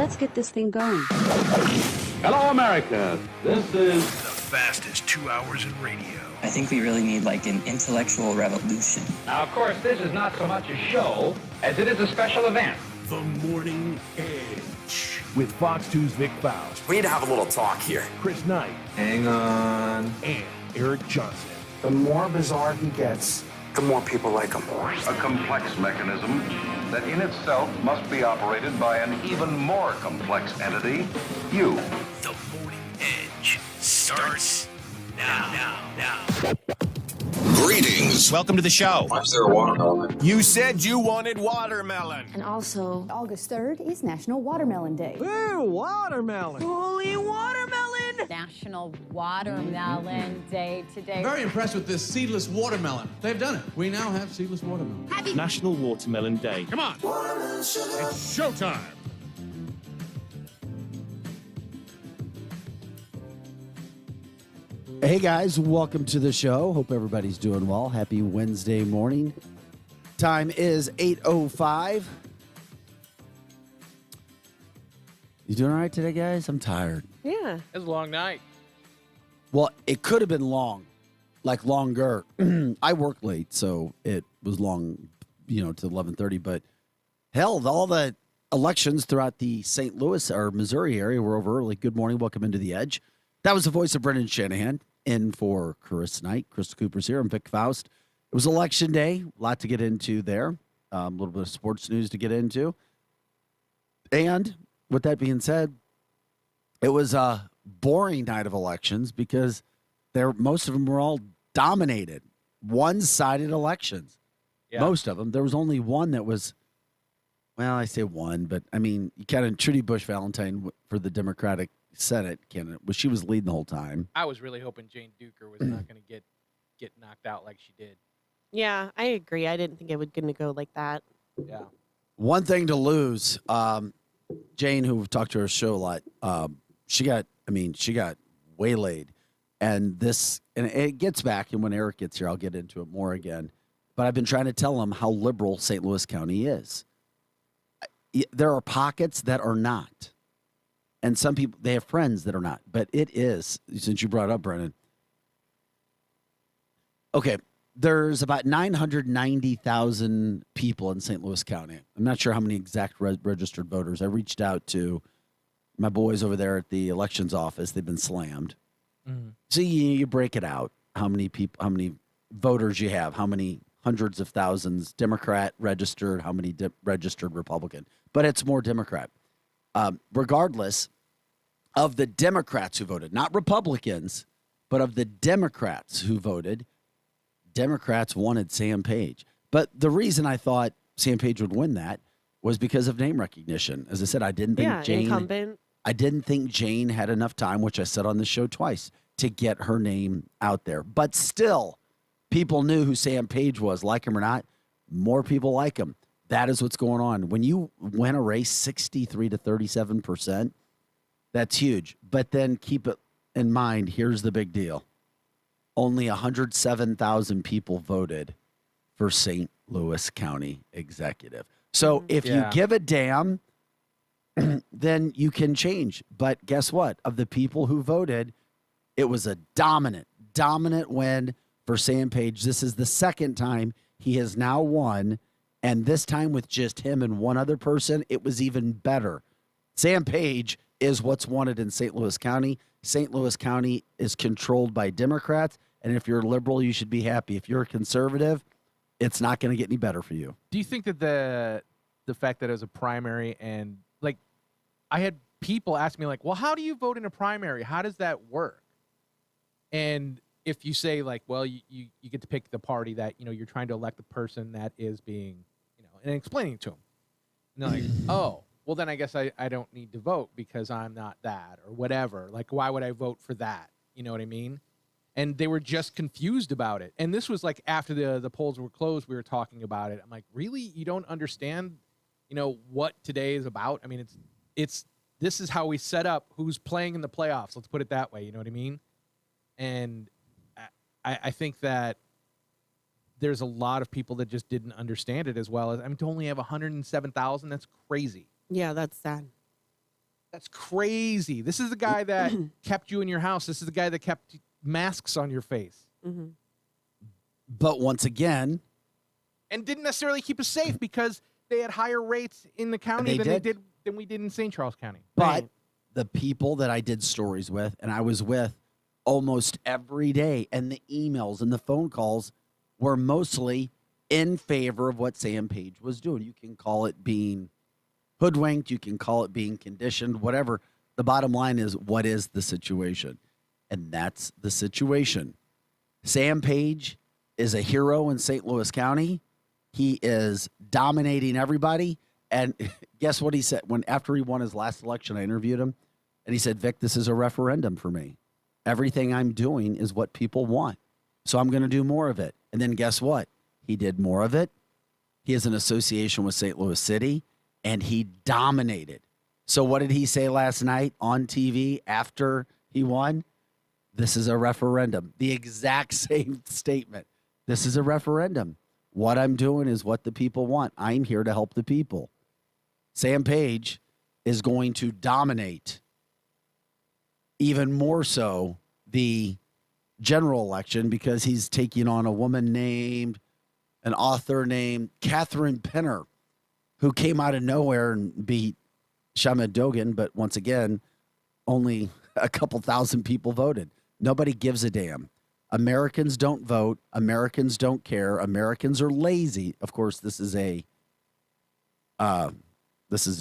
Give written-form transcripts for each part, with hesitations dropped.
Let's get this thing going. Hello, America. This is the fastest 2 hours in radio. I think we really need like an intellectual revolution. Now, of course, this is not so much a show as it is a special event. The Morning Edge with Fox 2's Vic Faust. We need to have a little talk here. Chris Knight. Hang on. And Eric Johnson. The more bizarre he gets, the more people like him. A complex mechanism that in itself must be operated by an even more complex entity, you. The Morning Edge starts now. Greetings. Welcome to the show. why is there a watermelon? You said you wanted watermelon. And also, August 3rd is National Watermelon Day. Ooh, watermelon. Holy watermelon! National Watermelon Day today. I'm very impressed with this seedless watermelon. They've done it. We now have seedless watermelon. National Watermelon Day. Come on. It's showtime. Hey guys, welcome to the show. Hope everybody's doing well. Happy Wednesday morning. Time is 8:05. You doing all right today, guys? I'm tired. Yeah. It was a long night. Well, it could have been long, like longer. I worked late, so it was long, to 11:30. But hell, all the elections throughout the St. Louis or Missouri area were over early. Good morning. Welcome into the Edge. That was the voice of Brendan Shanahan. In for Chris Knight. Chris Cooper's here. I'm Vic Faust. It was election day. A lot to get into there. A little bit of sports news to get into. And with that being said, it was a boring night of elections because most of them were all dominated, one-sided elections. Yeah. Most of them. There was only one that was, well, I say one, but I mean, you kind of Trudy Bush Valentine for the Democratic Senate candidate, but she was leading the whole time. I was really hoping Jane Duker was not going to get knocked out like she did. Yeah, I agree. I didn't think it was going to go like that. Yeah. One thing to lose, Jane, who we've talked to her show a lot, she got waylaid. And it gets back, and when Eric gets here, I'll get into it more again. But I've been trying to tell him how liberal St. Louis County is. There are pockets that are not. And some people, they have friends that are not. But it is, since you brought it up, Brennan. Okay, there's about 990,000 people in St. Louis County. I'm not sure how many exact registered voters. I reached out to my boys over there at the elections office. They've been slammed. Mm-hmm. So you break it out, how many people, how many voters you have, how many hundreds of thousands Democrat registered, how many registered Republican. But it's more Democrat. Regardless of the Democrats who voted, not Republicans, but of the Democrats who voted, Democrats wanted Sam Page. But the reason I thought Sam Page would win that was because of name recognition. As I said, I didn't think Jane had enough time, which I said on the show twice, to get her name out there. But still, people knew who Sam Page was, like him or not. More people like him. That is what's going on. When you win a race 63 to 37%, that's huge. But then keep it in mind, here's the big deal. Only 107,000 people voted for St. Louis County Executive. So if you give a damn, then you can change. But guess what? Of the people who voted, it was a dominant win for Sam Page. This is the second time he has now won. And this time with just him and one other person, it was even better. Sam Page is what's wanted in St. Louis County. St. Louis County is controlled by Democrats. And if you're a liberal, you should be happy. If you're a conservative, it's not going to get any better for you. Do you think that the fact that it was a primary and, like, I had people ask me, like, well, how do you vote in a primary? How does that work? And if you say, like, well, you get to pick the party that, you're trying to elect the person that is being, and explaining to them. And they're like, oh, well, then I guess I don't need to vote because I'm not that or whatever. Like, why would I vote for that? You know what I mean? And they were just confused about it. And this was like after the polls were closed, we were talking about it. I'm like, really? You don't understand, what today is about? I mean, this is how we set up who's playing in the playoffs. Let's put it that way. You know what I mean? And I think that there's a lot of people that just didn't understand it as well. To only have 107,000, that's crazy. Yeah, that's sad. That's crazy. This is the guy that kept you in your house. This is the guy that kept masks on your face. Mm-hmm. But once again, and didn't necessarily keep us safe because they had higher rates in the county than we did in St. Charles County. But the people that I did stories with, and I was with almost every day, and the emails and the phone calls were mostly in favor of what Sam Page was doing. You can call it being hoodwinked, you can call it being conditioned, whatever. The bottom line is, what is the situation? And that's the situation. Sam Page is a hero in St. Louis County. He is dominating everybody. And guess what he said? After he won his last election, I interviewed him, and he said, Vic, this is a referendum for me. Everything I'm doing is what people want. So I'm going to do more of it. And then guess what? He did more of it. He has an association with St. Louis City, and he dominated. So what did he say last night on TV after he won? This is a referendum. The exact same statement. This is a referendum. What I'm doing is what the people want. I'm here to help the people. Sam Page is going to dominate even more so the general election because he's taking on a woman named, an author named Catherine Penner, who came out of nowhere and beat Shama Dogan. But once again, only a couple thousand people voted. Nobody gives a damn. Americans don't vote. Americans don't care. Americans are lazy. Of course, this is a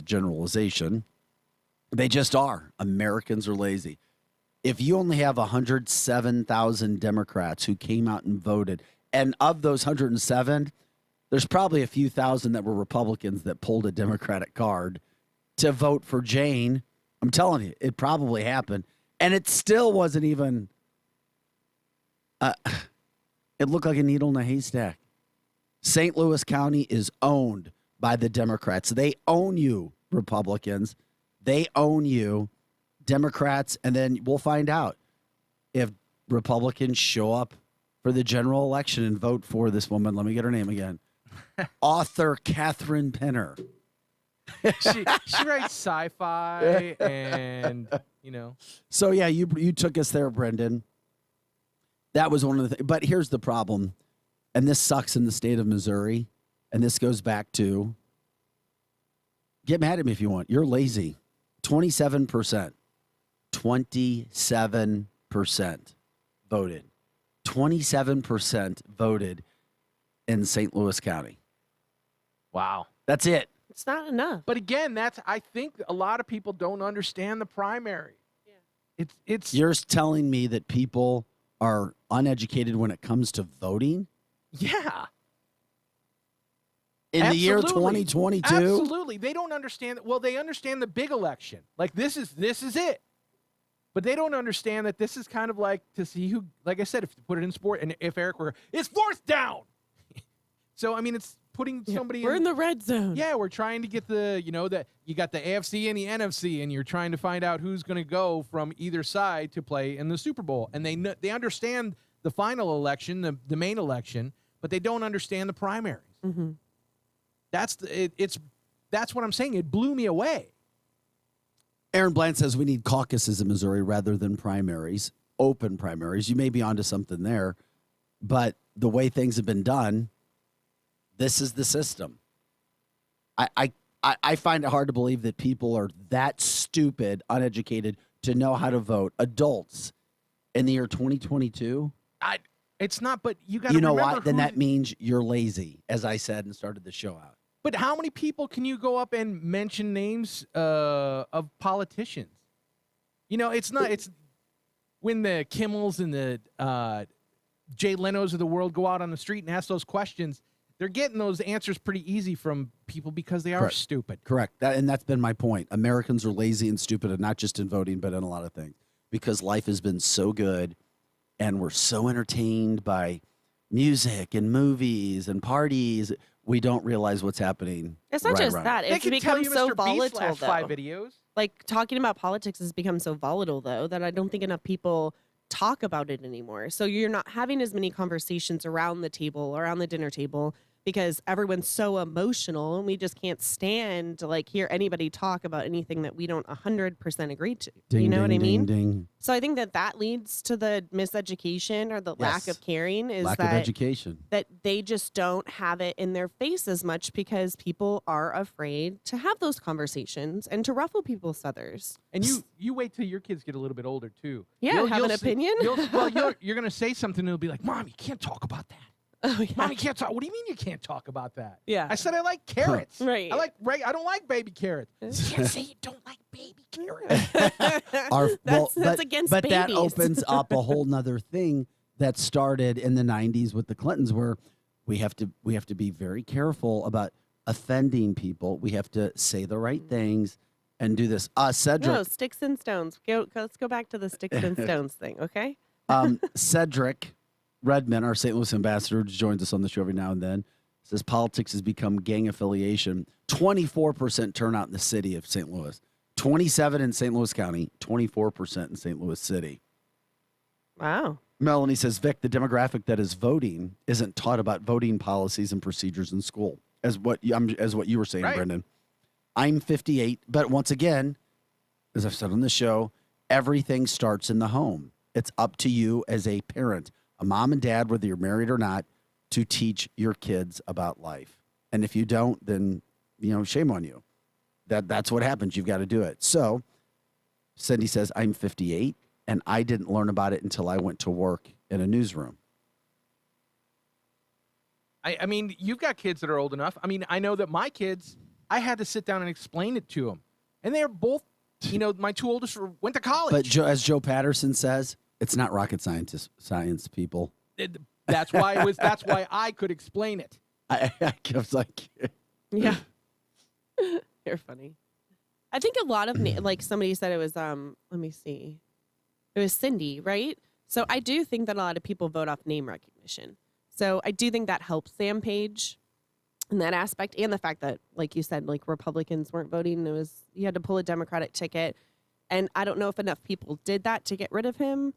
generalization. They just are. Americans are lazy. If you only have 107,000 Democrats who came out and voted, and of those 107, there's probably a few thousand that were Republicans that pulled a Democratic card to vote for Jane. I'm telling you, it probably happened. And it still wasn't even, it looked like a needle in a haystack. St. Louis County is owned by the Democrats. They own you, Republicans. They own you, Democrats. And then we'll find out if Republicans show up for the general election and vote for this woman. Let me get her name again. Author Catherine Penner. she writes sci-fi and, you know. So, yeah, you took us there, Brendan. That was one of the things. But here's the problem, and this sucks in the state of Missouri, and this goes back to, get mad at me if you want. You're lazy. 27%. 27% voted. 27% voted in St. Louis County. Wow. That's it. It's not enough. But again, I think a lot of people don't understand the primary. Yeah. It's You're telling me that people are uneducated when it comes to voting? Yeah. In the year 2022? Absolutely. They don't understand. Well, they understand the big election. Like, this is it. But they don't understand that this is kind of like to see who, like I said, if you put it in sport, and if Eric were, it's fourth down. So, I mean, it's putting somebody We're in the red zone. Yeah, we're trying to get that you got the AFC and the NFC, and you're trying to find out who's going to go from either side to play in the Super Bowl. And they understand the final election, the main election, but they don't understand the primaries. Mm-hmm. That's what I'm saying. It blew me away. Aaron Bland says we need caucuses in Missouri rather than primaries, open primaries. You may be onto something there, but the way things have been done, this is the system. I find it hard to believe that people are that stupid, uneducated to know how to vote. Adults in the year 2022. It's not, but you got to remember. You know what? Then that means you're lazy, as I said and started the show out. But how many people can you go up and mention names of politicians? You know, it's when the Kimmels and the Jay Leno's of the world go out on the street and ask those questions, they're getting those answers pretty easy from people because they are stupid. Correct. That's been my point. Americans are lazy and stupid, and not just in voting, but in a lot of things. Because life has been so good, and we're so entertained by music and movies and parties, we don't realize what's happening. It's not just that. It's become so volatile, though. 5 videos. Like, talking about politics has become so volatile, though, that I don't think enough people talk about it anymore. So you're not having as many conversations around the table, around the dinner table, because everyone's so emotional and we just can't stand to like hear anybody talk about anything that we don't 100% agree to. Ding, you know ding, what I mean? Ding, ding. So I think that leads to the miseducation or the lack of caring is lack of education. that they just don't have it in their face as much because people are afraid to have those conversations and to ruffle people's feathers. And you wait till your kids get a little bit older too. Yeah, have an opinion. You're gonna say something and it'll be like, "Mom, you can't talk about that." Oh, yeah. Mom, you can't talk. What do you mean you can't talk about that? Yeah. I said I like carrots. Right. I don't like baby carrots. You can't say you don't like baby carrots. That's against but babies. that opens up a whole nother thing that started in the 90s with the Clintons, where we have to be very careful about offending people. We have to say the right things and do this. Cedric. No, sticks and stones. Let's go back to the sticks and stones thing, okay? Cedric Redmond, our St. Louis ambassador, joins us on the show every now and then, says politics has become gang affiliation. 24% turnout in the city of St. Louis. 27 in St. Louis County, 24% in St. Louis City. Wow. Melanie says, Vic, the demographic that is voting isn't taught about voting policies and procedures in school, as what you were saying, right. Brendan. I'm 58, but once again, as I've said on the show, everything starts in the home. It's up to you as a parent, a mom and dad, whether you're married or not, to teach your kids about life. And if you don't, then, shame on you. That's what happens. You've got to do it. So Cindy says, I'm 58, and I didn't learn about it until I went to work in a newsroom. I mean, you've got kids that are old enough. I mean, I know that my kids, I had to sit down and explain it to them. And they're both, my two oldest went to college. But as Joe Patterson says, it's not rocket science, people. That's why I could explain it. I was like, yeah, you're funny. I think a lot of like somebody said it was let me see, it was Cindy, right? So I do think that a lot of people vote off name recognition. So I do think that helps Sam Page in that aspect, and the fact that, like you said, like Republicans weren't voting. You had to pull a Democratic ticket, and I don't know if enough people did that to get rid of him.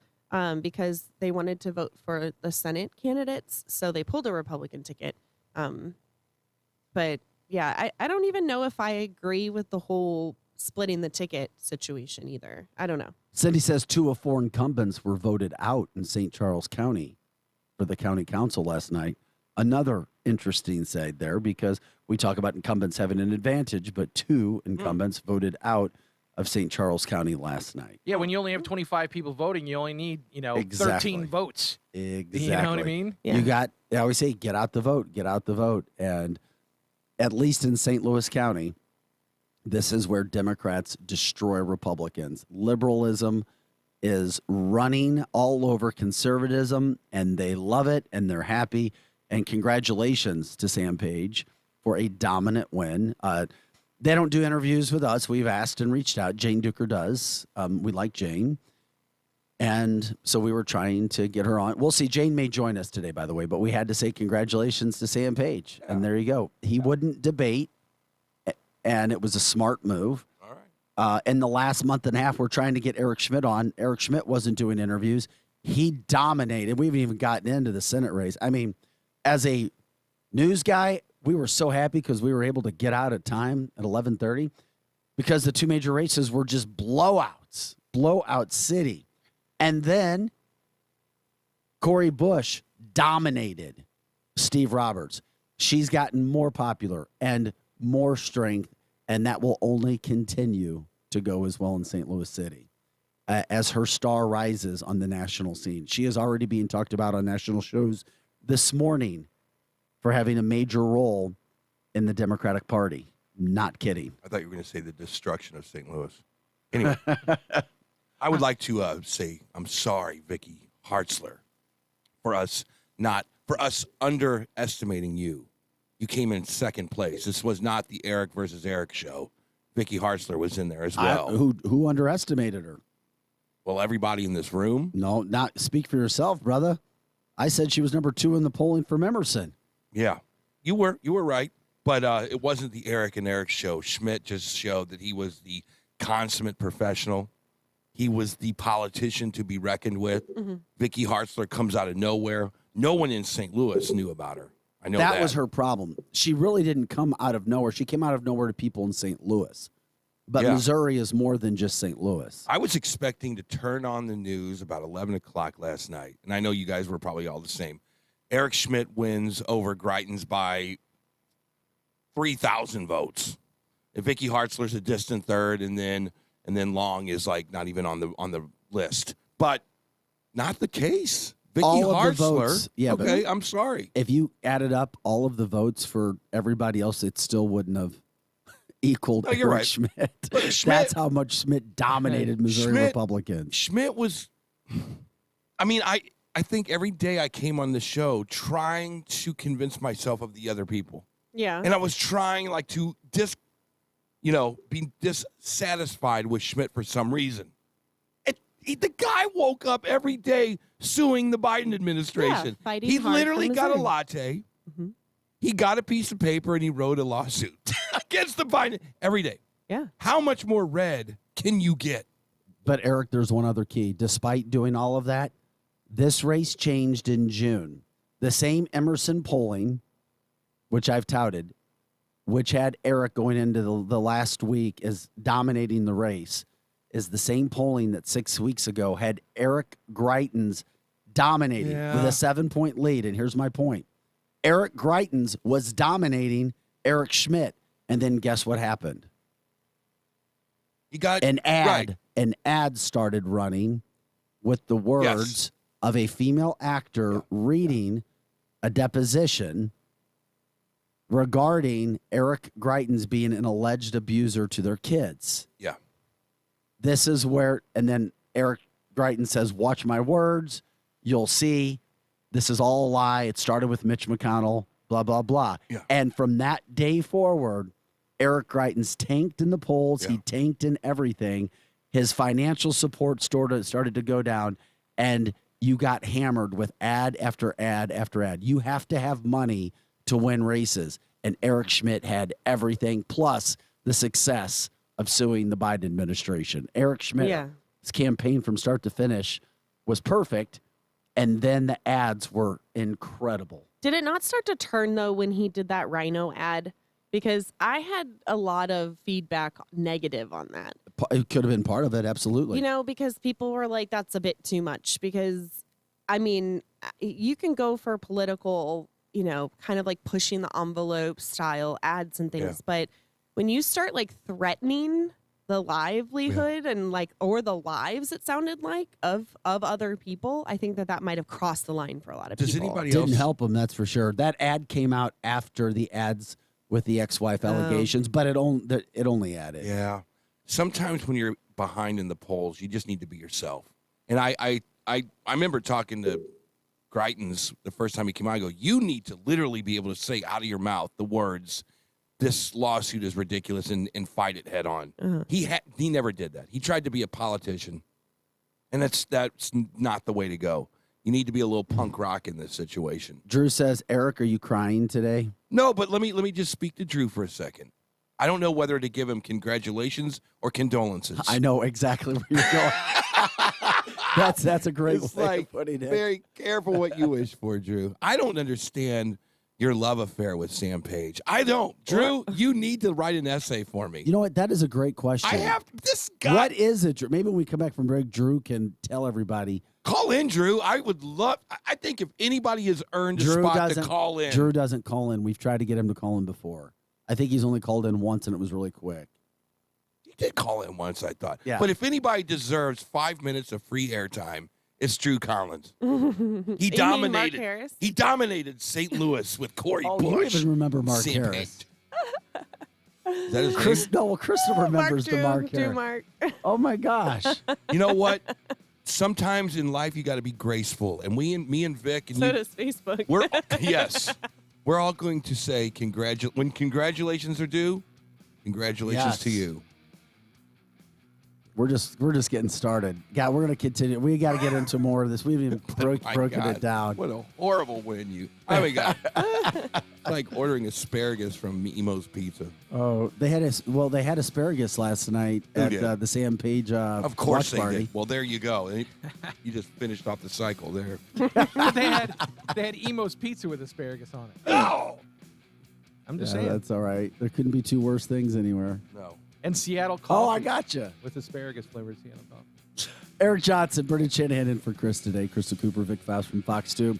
Because they wanted to vote for the Senate candidates, so they pulled a Republican ticket. But yeah, I don't even know if I agree with the whole splitting the ticket situation either. I don't know. Cindy says 2 of 4 incumbents were voted out in St. Charles County for the county council last night. Another interesting side there, because we talk about incumbents having an advantage, but 2 incumbents voted out of St. Charles County last night. Yeah, when you only have 25 people voting, you only need, Exactly. 13 votes. Exactly. You know what I mean? Yeah. I always say, get out the vote. And at least in St. Louis County, this is where Democrats destroy Republicans. Liberalism is running all over conservatism, and they love it, and they're happy. And congratulations to Sam Page for a dominant win. They don't do interviews with us. We've asked and reached out. Jane Duker does. We like Jane. And so we were trying to get her on. We'll see. Jane may join us today, by the way, but we had to say congratulations to Sam Page. Yeah. And there you go. He wouldn't debate, and it was a smart move. All right. In the last month and a half, we're trying to get Eric Schmidt on. Eric Schmidt wasn't doing interviews. He dominated. We haven't even gotten into the Senate race. I mean, as a news guy, we were so happy because we were able to get out at time at 11:30 because the 2 major races were just blowouts, blowout city. And then Cori Bush dominated Steve Roberts. She's gotten more popular and more strength, and that will only continue to go as well in St. Louis City as her star rises on the national scene. She is already being talked about on national shows this morning for having a major role in the Democratic Party. Not kidding. I thought you were going to say the destruction of St. Louis. Anyway, I would like to say I'm sorry, Vicky Hartzler, for us underestimating you. You came in second place. This was not the Eric versus Eric show. Vicky Hartzler was in there as well. Who underestimated her? Well, everybody in this room. No, not speak for yourself, brother. I said she was number 2 in the polling from Emerson. Yeah, you were right, but it wasn't the Eric and Eric show. Schmidt just showed that he was the consummate professional. He was the politician to be reckoned with. Mm-hmm. Vicky Hartzler comes out of nowhere. No one in St. Louis knew about her. I know that was her problem. She really didn't come out of nowhere. She came out of nowhere to people in St. Louis. But Missouri is more than just St. Louis. I was expecting to turn on the news about 11 o'clock last night, and I know you guys were probably all the same. Eric Schmidt wins over Greitens by 3,000 votes. And Vicky Hartzler's a distant third, and then Long is like not even on the list. But not the case. Vicky Hartzler. Yeah, okay, I'm sorry. If you added up all of the votes for everybody else, it still wouldn't have equaled Eric right. Schmidt. Schmidt. That's how much Schmidt dominated Missouri Republicans. Schmidt was, I mean, I think every day I came on the show trying to convince myself of the other people. Yeah. And I was trying like to be dissatisfied with Schmidt for some reason. The guy woke up every day suing the Biden administration. Yeah, he hard literally for got a Missouri. latte. Mm-hmm. He got a piece of paper and he wrote a lawsuit against the Biden every day. Yeah. How much more red can you get? But, Eric, there's one other key. Despite doing all of that, this race changed in June. The same Emerson polling, which I've touted, which had Eric going into the last week as dominating the race, is the same polling that 6 weeks ago had Eric Greitens dominating with a 7-point lead. And here's my point. Eric Greitens was dominating Eric Schmidt. And then guess what happened? He got an ad. right. An ad started running with the words of a female actor reading a deposition regarding Eric Greitens being an alleged abuser to their kids. Yeah. This is where, and then Eric Greitens says, watch my words. You'll see. This is all a lie. It started with Mitch McConnell, blah, blah, blah. Yeah. And from that day forward, Eric Greitens tanked in the polls. Yeah. He tanked in everything. His financial support started to go down, and you got hammered with ad after ad after ad. You have to have money to win races, and Eric Schmidt had everything, plus the success of suing the Biden administration. Eric Schmidt's campaign from start to finish was perfect, and then the ads were incredible. Did it not start to turn, though, when he did that Rhino ad? Because I had a lot of feedback negative on that. It could have been part of it, absolutely. Because people were like, that's a bit too much. Because, I mean, you can go for political, kind of like pushing the envelope style ads and things. Yeah. But when you start like threatening the livelihood and or the lives, it sounded like, of other people, I think that might have crossed the line for a lot of people. Does anybody Didn't else help him, that's for sure. That ad came out after the ads with the ex-wife allegations, but it only added. Yeah. Sometimes when you're behind in the polls, you just need to be yourself. And I remember talking to Greitens the first time he came out. I go, you need to literally be able to say out of your mouth the words, this lawsuit is ridiculous, and fight it head on. Uh-huh. He never did that. He tried to be a politician, and that's not the way to go. You need to be a little punk rock in this situation. Drew says, Eric, are you crying today? No, but let me just speak to Drew for a second. I don't know whether to give him congratulations or condolences. I know exactly where you're going. That's a great way of putting it. Very careful what you wish for, Drew. I don't understand your love affair with Sam Page. I don't. Drew, you need to write an essay for me. You know what? That is a great question. I have this guy. What is it, Drew? Maybe when we come back from break, Drew can tell everybody. Call in, Drew. I would love. I think if anybody has earned a spot to call in. Drew doesn't call in. We've tried to get him to call in before. I think he's only called in once, and it was really quick. He did call in once, I thought. Yeah. But if anybody deserves 5 minutes of free airtime, it's Drew Collins. He dominated. Mark Harris? He dominated St. Louis with Corey Oh, Bush. you even remember Mark Sam Harris. Page. Is that his name? Crystal remembers the Mark Harris. Mark. Oh my gosh! You know what? Sometimes in life you got to be graceful, and me and Vic and So you, does Facebook. we're all going to say when congratulations are due. Congratulations Yes. to you. We're just getting started. God, we're gonna continue. We got to get into more of this. We haven't even broken it down. What a horrible win you. I mean, God, like ordering asparagus from Emo's Pizza. Oh, they had asparagus last night at the Sam Page of course watch party. Did. Well, there you go. You just finished off the cycle there. they had Emo's Pizza with asparagus on it. No. I'm just saying. That's all right. There couldn't be two worse things anywhere. No. And Seattle coffee. Oh, I gotcha. With asparagus flavored Seattle coffee. Eric Johnson, Brendan Shanahan in for Chris today. Crystal Cooper, Vic Faust from Fox 2.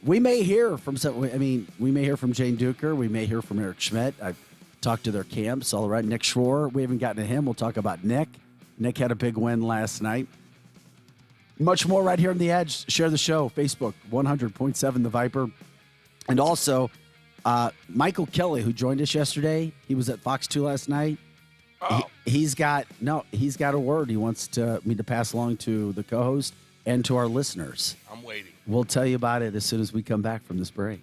We may hear from we may hear from Jane Duker. We may hear from Eric Schmidt. I've talked to their camps all right. Nick Schroer, we haven't gotten to him. We'll talk about Nick. Nick had a big win last night. Much more right here on The Edge. Share the show. Facebook, 100.7 The Viper. And also, Michael Kelly, who joined us yesterday. He was at Fox 2 last night. Oh. He's got a word he wants me to pass along to the co-host and to our listeners. I'm waiting. We'll tell you about it as soon as we come back from this break.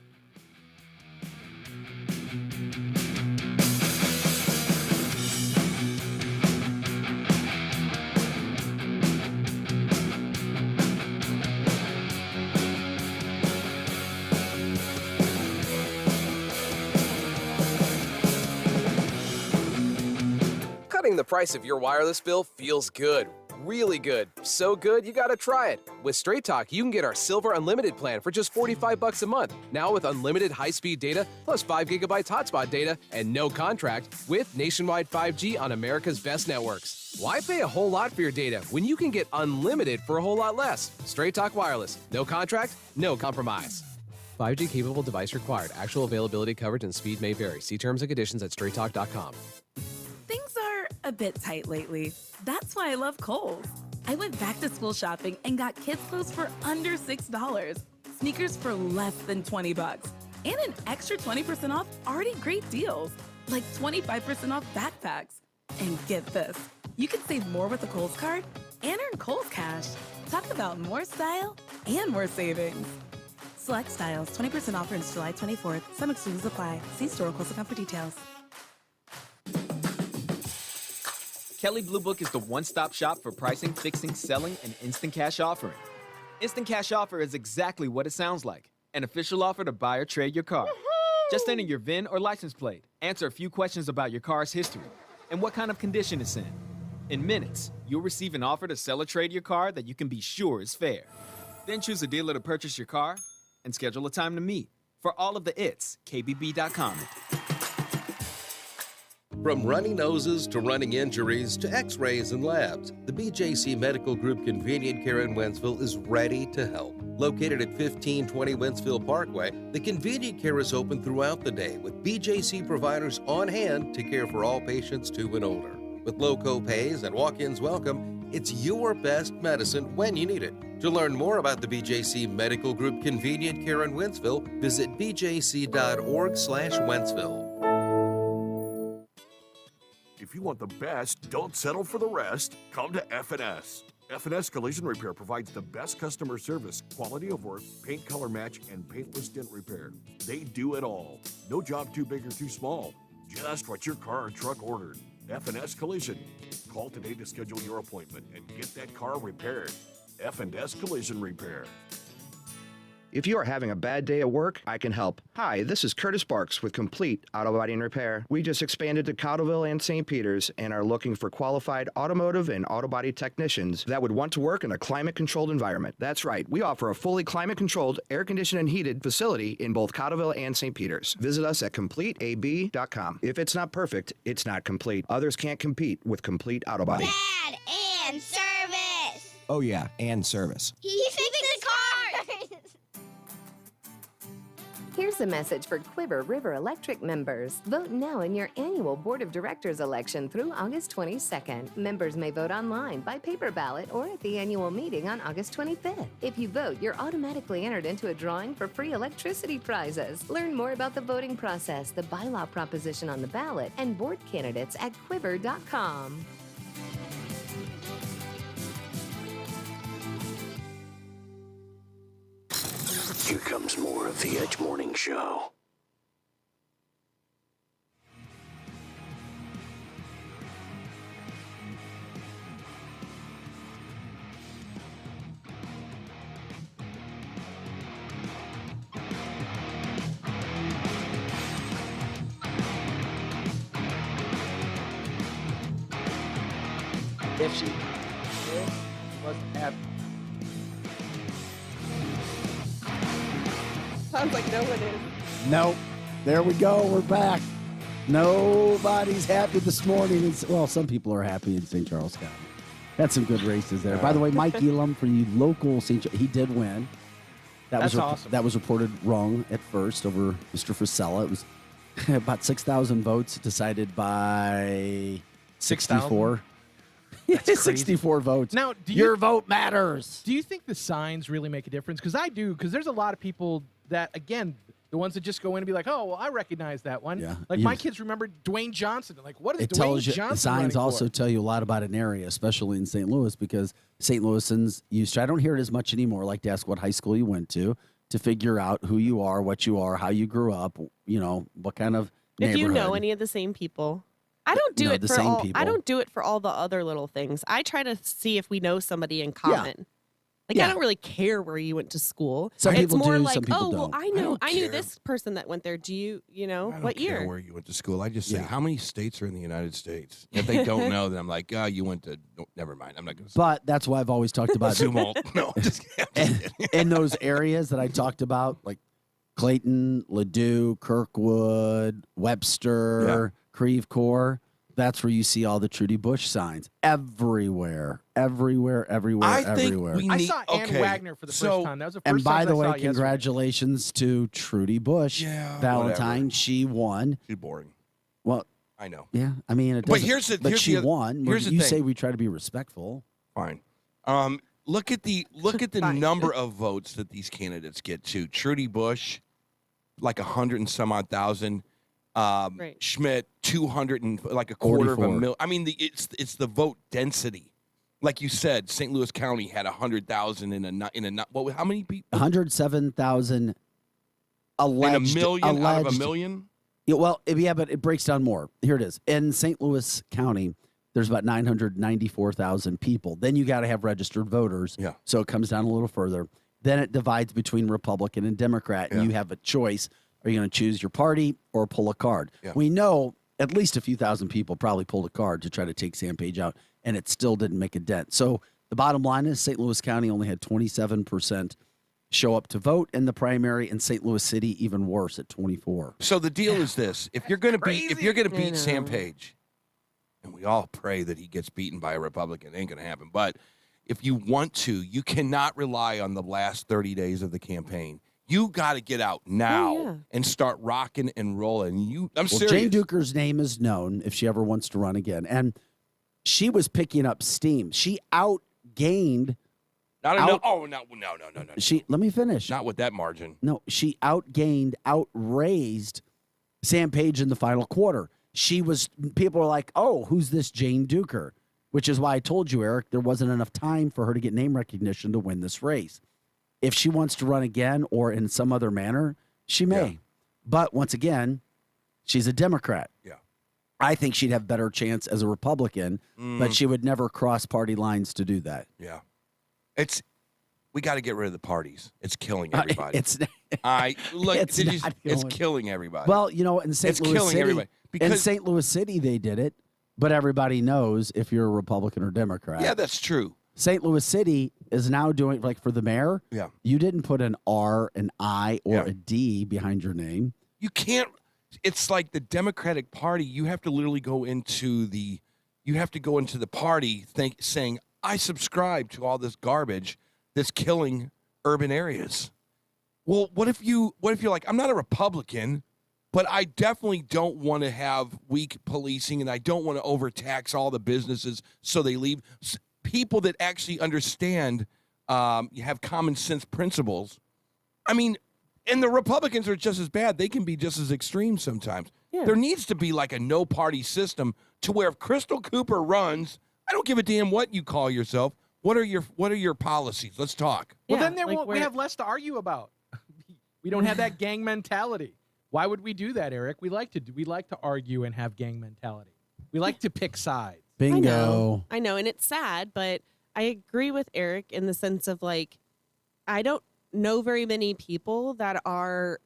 Cutting the price of your wireless bill feels good. Really good. So good, you gotta try it. With Straight Talk, you can get our Silver Unlimited plan for just $45 a month. Now with unlimited high-speed data, plus 5 gigabytes hotspot data, and no contract, with nationwide 5G on America's best networks. Why pay a whole lot for your data when you can get unlimited for a whole lot less? Straight Talk Wireless. No contract, no compromise. 5G capable device required. Actual availability, coverage, and speed may vary. See terms and conditions at straighttalk.com. Things are a bit tight lately. That's why I love Kohl's. I went back to school shopping and got kids' clothes for under $6, sneakers for less than $20, and an extra 20% off already great deals, like 25% off backpacks. And get this, you can save more with a Kohl's card and earn Kohl's Cash. Talk about more style and more savings. Select styles, 20% offer until July 24th. Some exclusions apply. See store Kohl's.com for details. Kelley Blue Book is the one-stop shop for pricing, fixing, selling, and instant cash offering. Instant cash offer is exactly what it sounds like. An official offer to buy or trade your car. Just enter your VIN or license plate, answer a few questions about your car's history, and what kind of condition it's in. In minutes, you'll receive an offer to sell or trade your car that you can be sure is fair. Then choose a dealer to purchase your car and schedule a time to meet. For all of the its, kbb.com. From runny noses to running injuries to x-rays and labs, the BJC Medical Group Convenient Care in Wentzville is ready to help. Located at 1520 Wentzville Parkway, the Convenient Care is open throughout the day with BJC providers on hand to care for all patients 2 and older. With low co-pays and walk-ins welcome, it's your best medicine when you need it. To learn more about the BJC Medical Group Convenient Care in Wentzville, visit bjc.org/Wentzville. If you want the best, don't settle for the rest. Come to F&S. F&S Collision Repair provides the best customer service, quality of work, paint color match, and paintless dent repair. They do it all. No job too big or too small. Just what your car or truck ordered. F&S Collision. Call today to schedule your appointment and get that car repaired. F&S Collision Repair. If you are having a bad day at work, I can help. Hi, this is Curtis Barks with Complete Auto Body and Repair. We just expanded to Cottleville and St. Peters and are looking for qualified automotive and auto body technicians that would want to work in a climate-controlled environment. That's right, we offer a fully climate-controlled, air-conditioned and heated facility in both Cottleville and St. Peters. Visit us at CompleteAB.com. If it's not perfect, it's not complete. Others can't compete with Complete Auto Body. Dad, and service! Oh yeah, and service. He fixes cars! Here's a message for Quiver River Electric members. Vote now in your annual Board of Directors election through August 22nd. Members may vote online, by paper ballot, or at the annual meeting on August 25th. If you vote, you're automatically entered into a drawing for free electricity prizes. Learn more about the voting process, the bylaw proposition on the ballot, and board candidates at quiver.com. Here comes more of the Edge Morning Show. If she wasn't happy. Sounds like no one is. Nope. There we go. We're back. Nobody's happy this morning. Well, some people are happy in St. Charles County. Had some good races there. By the way, Mike Elam for you local St. Charles, he did win. That's awesome. That was reported wrong at first over Mr. Frisella. It was about 6,000 votes decided by 64. That's crazy. 64 votes. Now, your vote matters. Do you think the signs really make a difference? Because I do. Because there's a lot of people that, again, the ones that just go in and be like, "Oh, well, I recognize that one." Yeah. Like my kids remember Dwayne Johnson. Like, what is It Dwayne tells you, Johnson? the signs running also for? tell you a lot about an area, especially in St. Louis, because St. Louisans used to, I don't hear it as much anymore, like to ask what high school you went to figure out who you are, what you are, how you grew up, what kind of If you know neighborhood. any of the same people. I don't do No, it the for same all. I people. don't do it for all the other little things. I try to see if we know somebody in common. Like Yeah. I don't really care where you went to school. Some it's people more do, like, some people oh, well, don't. I knew this person that went there. Do you know I don't what care year? where you went to school. I just say, how many states are in the United States? If they don't know, then I'm like, you went to, no, never mind. I'm not going to say. But that's why I've always talked about Zumwalt. No, just in those areas that I talked about, like Clayton, Ladue, Kirkwood, Webster, Creve Coeur. That's where you see all the Trudy Bush signs everywhere. I think I saw Ann Wagner for the first time. That was the first And by time the I saw way, it yesterday. congratulations to Trudy Bush. Valentine, she won. Too boring. Well, I know. Yeah, I mean, it But doesn't. here's she the- won. here's the you thing. say we try to be respectful. Fine. Look at the number of votes that these candidates get too. Trudy Bush, like 100 and some odd thousand. Schmidt, 200 and like a quarter of a 44. mil. I mean, it's the vote density. Like you said, St. Louis County had 100,000 in a what? How many people? 107,000 alleged. In a million out of a alleged- million. Yeah, well, yeah, but it breaks down more. Here it is. In St. Louis County, there's about 994,000 people. Then you got to have registered voters. Yeah. So it comes down a little further. Then it divides between Republican and Democrat, and you have a choice. Are you going to choose your party or pull a card? Yeah. We know at least a few thousand people probably pulled a card to try to take Sam Page out, and it still didn't make a dent. So the bottom line is St. Louis County only had 27% show up to vote in the primary, and St. Louis City even worse at 24%. So the deal is this: if you're going to beat Sam Page, and we all pray that he gets beaten by a Republican, it ain't going to happen. But if you want to, you cannot rely on the last 30 days of the campaign. You got to get out now and start rocking and rolling. I'm serious. Jane Duker's name is known if she ever wants to run again, and she was picking up steam. She outgained. No. Let me finish. Not with that margin. No, she outraised Sam Page in the final quarter. People were like, oh, who's this Jane Duker? Which is why I told you, Eric, there wasn't enough time for her to get name recognition to win this race. If she wants to run again or in some other manner, she may. Yeah. But once again, she's a Democrat. Yeah. I think she'd have better chance as a Republican, but she would never cross party lines to do that. Yeah. We got to get rid of the parties. It's killing everybody. It's killing everybody. Well, in St. It's Louis killing City, everybody. in Because- St. Louis City, they did it, but everybody knows if you're a Republican or Democrat. Yeah, that's true. St. Louis City is now doing, like for the mayor, Yeah. you didn't put an R, an I, or a D behind your name. You can't. It's like the Democratic Party. You have to literally go into the party saying, I subscribe to all this garbage that's killing urban areas. Well, what if you're like, I'm not a Republican, but I definitely don't want to have weak policing, and I don't want to overtax all the businesses so they leave. People that actually understand, you have common sense principles. I mean, and the Republicans are just as bad. They can be just as extreme sometimes. Yeah. There needs to be like a no-party system to where if Crystal Cooper runs, I don't give a damn what you call yourself. What are your policies? Let's talk. Well, then we have less to argue about. We don't have that gang mentality. Why would we do that, Eric? We like to argue and have gang mentality. We like to pick sides. Bingo. I know, and it's sad, but I agree with Eric in the sense of like, I don't know very many people that are,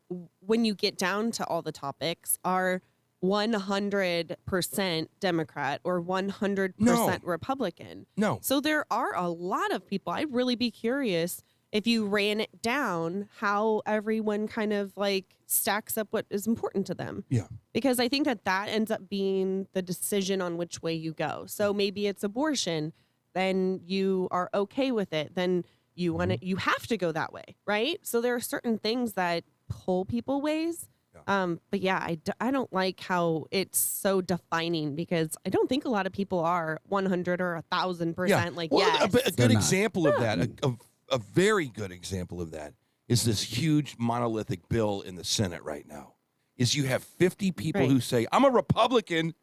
when you get down to all the topics, are 100% Democrat or 100% Republican. No. So there are a lot of people. I'd really be curious if you ran it down, how everyone kind of like stacks up what is important to them. Yeah. Because I think that ends up being the decision on which way you go. So maybe it's abortion, then you are okay with it. Then you want to, you have to go that way, right? So there are certain things that pull people ways. But yeah, I don't like how it's so defining, because I don't think a lot of people are 100 or 1,000% like, well, yes. a good example of that, a very good example of that is this huge monolithic bill in the Senate right now. Is you have 50 people who say, I'm a Republican,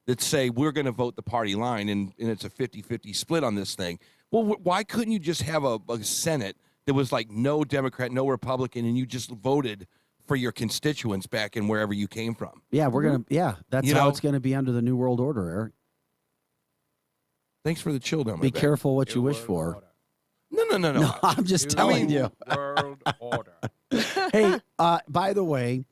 that say we're going to vote the party line, and it's a 50-50 split on this thing. Well, why couldn't you just have a Senate that was like no Democrat, no Republican, and you just voted for your constituents back in wherever you came from? Yeah, we're going to, that's how it's going to be under the New World Order, Eric. Thanks for the chill down my Be back. careful what you wish for. No. I'm just telling you. World order. Hey, by the way,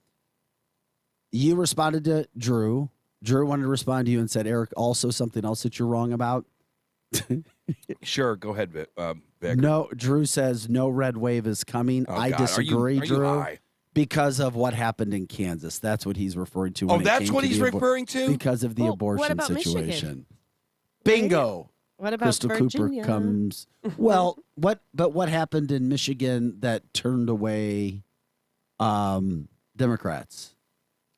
you responded to Drew. Drew wanted to respond to you and said, Eric, also something else that you're wrong about. Sure, go ahead, Vic. No, Drew says no red wave is coming. Oh, I God. disagree, Are you Drew. high? Because of what happened in Kansas. That's what he's referring to. when it That's came what to he's the referring to? Because of the Well, abortion what about situation. Michigan? Bingo. What about Crystal Virginia? Cooper comes. Well, what happened in Michigan that turned away Democrats?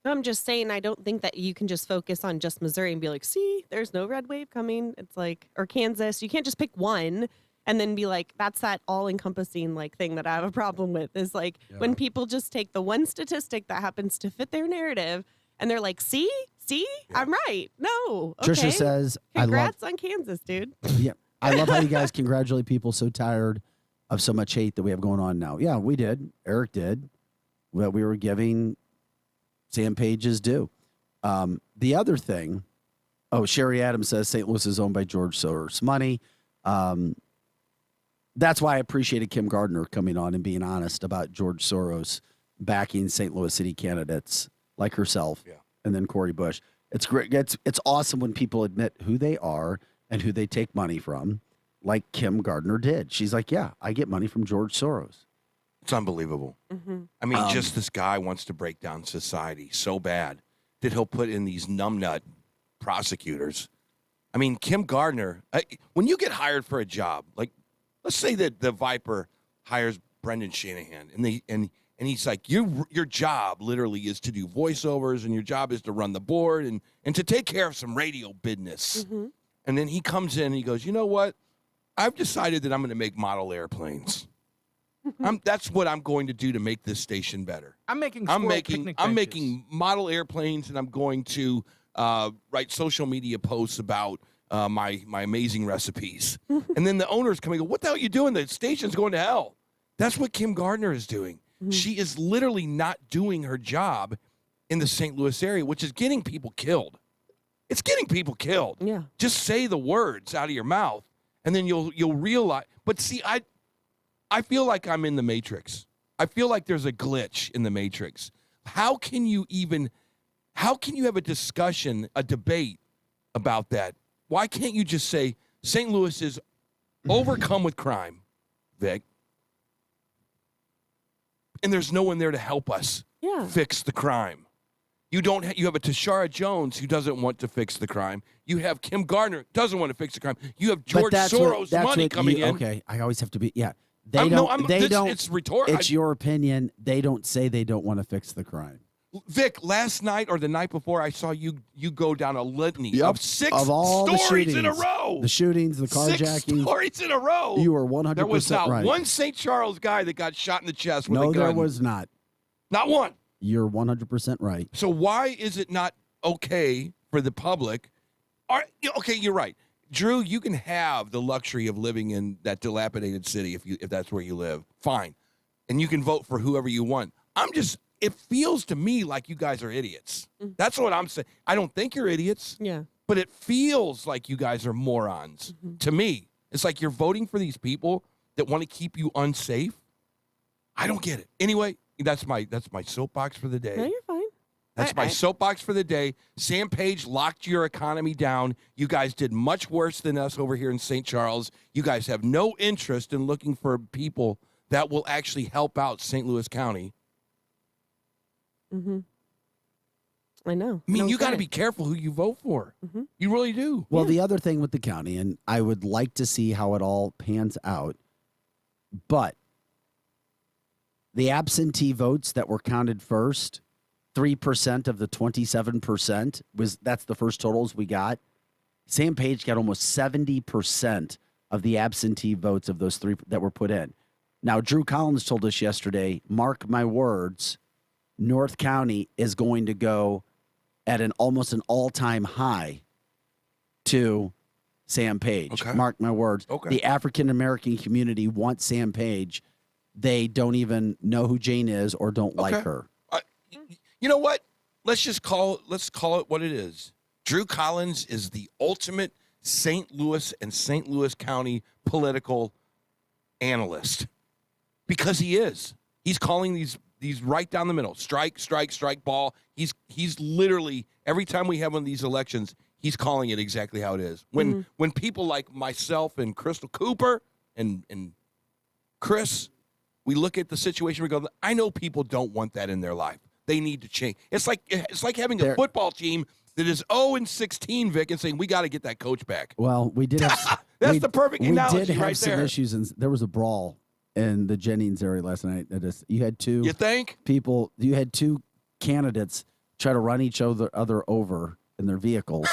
I'm just saying, I don't think that you can just focus on just Missouri and be like, see, there's no red wave coming. It's like, or Kansas. You can't just pick one and then be like, that's that all-encompassing like thing that I have a problem with, is like when people just take the one statistic that happens to fit their narrative and they're like, see, I'm right. No. Okay. Trisha says, congrats on Kansas, dude. Yeah. I love how you guys congratulate people so tired of so much hate that we have going on now. Yeah, we did. Eric did. What we were giving Sam Page's due. The other thing, Sherry Adams says St. Louis is owned by George Soros. Money. That's why I appreciated Kim Gardner coming on and being honest about George Soros backing St. Louis City candidates like herself and then Cori Bush. It's great. It's awesome when people admit who they are and who they take money from, like Kim Gardner did. She's like, yeah, I get money from George Soros. It's unbelievable. I mean, just this guy wants to break down society so bad that he'll put in these numbnut prosecutors. I mean, Kim Gardner, when you get hired for a job, like let's say that the Viper hires Brendan Shanahan, and he's like, your job literally is to do voiceovers, and your job is to run the board and to take care of some radio business. And then he comes in and he goes, you know what? I've decided that I'm going to make model airplanes. That's what I'm going to do to make this station better. I'm making model airplanes, and I'm going to write social media posts about my amazing recipes. And then the owners come and go, what the hell are you doing? The station's going to hell. That's what Kim Gardner is doing. She is literally not doing her job in the St. Louis area, which is getting people killed. It's getting people killed. Yeah. Just say the words out of your mouth, and then you'll realize. But see, I feel like I'm in the Matrix. I feel like there's a glitch in the Matrix. How can you have a discussion, a debate about that? Why can't you just say St. Louis is overcome with crime, Vic, and there's no one there to help us fix the crime? You have a Tashara Jones who doesn't want to fix the crime. You have Kim Gardner doesn't want to fix the crime. You have George Soros money coming in. Okay, I always have to be It's rhetorical. It's your opinion. They don't say they don't want to fix the crime. Vic, last night or the night before, I saw you go down a litany of six of all stories the in a row. The shootings, the carjacking. 6 stories in a row. You were 100% right. There was not one St. Charles guy that got shot in the chest with a gun. No, there was not. Not one. You're 100% right. So why is it not okay for the public? Okay, you're right. Drew, you can have the luxury of living in that dilapidated city if that's where you live. Fine. And you can vote for whoever you want. It feels to me like you guys are idiots. That's what I'm saying. I don't think you're idiots. Yeah. But it feels like you guys are morons to me. It's like you're voting for these people that want to keep you unsafe. I don't get it. Anyway, that's my soapbox for the day. No, you're fine. That's my soapbox for the day. Sam Page locked your economy down. You guys did much worse than us over here in St. Charles. You guys have no interest in looking for people that will actually help out St. Louis County. Mm-hmm. I know. I mean, you got to be careful who you vote for. Mm-hmm. You really do. Well, the other thing with the county, and I would like to see how it all pans out, but the absentee votes that were counted first, 3% of the 27% that's the first totals we got. Sam Page got almost 70% of the absentee votes of those three that were put in. Now, Drew Collins told us yesterday, mark my words, North County is going to go at almost an all-time high to Sam Page. Okay. Mark my words. Okay. The African-American community wants Sam Page. They don't even know who Jane is or don't like her. You know what? Let's call it what it is. Drew Collins is the ultimate St. Louis and St. Louis County political analyst because he is. He's calling these right down the middle. Strike, ball. He's literally, every time we have one of these elections, he's calling it exactly how it is. When people like myself and Crystal Cooper and Chris, we look at the situation, we go, I know people don't want that in their life. They need to change. It's like having a football team that is 0-16, Vic, and saying we got to get that coach back. Well, we did have That's the perfect analogy we did have right some there. issues, and there was a brawl in the Jennings area last night. You had two. You think? People? You had two candidates try to run each other over in their vehicles.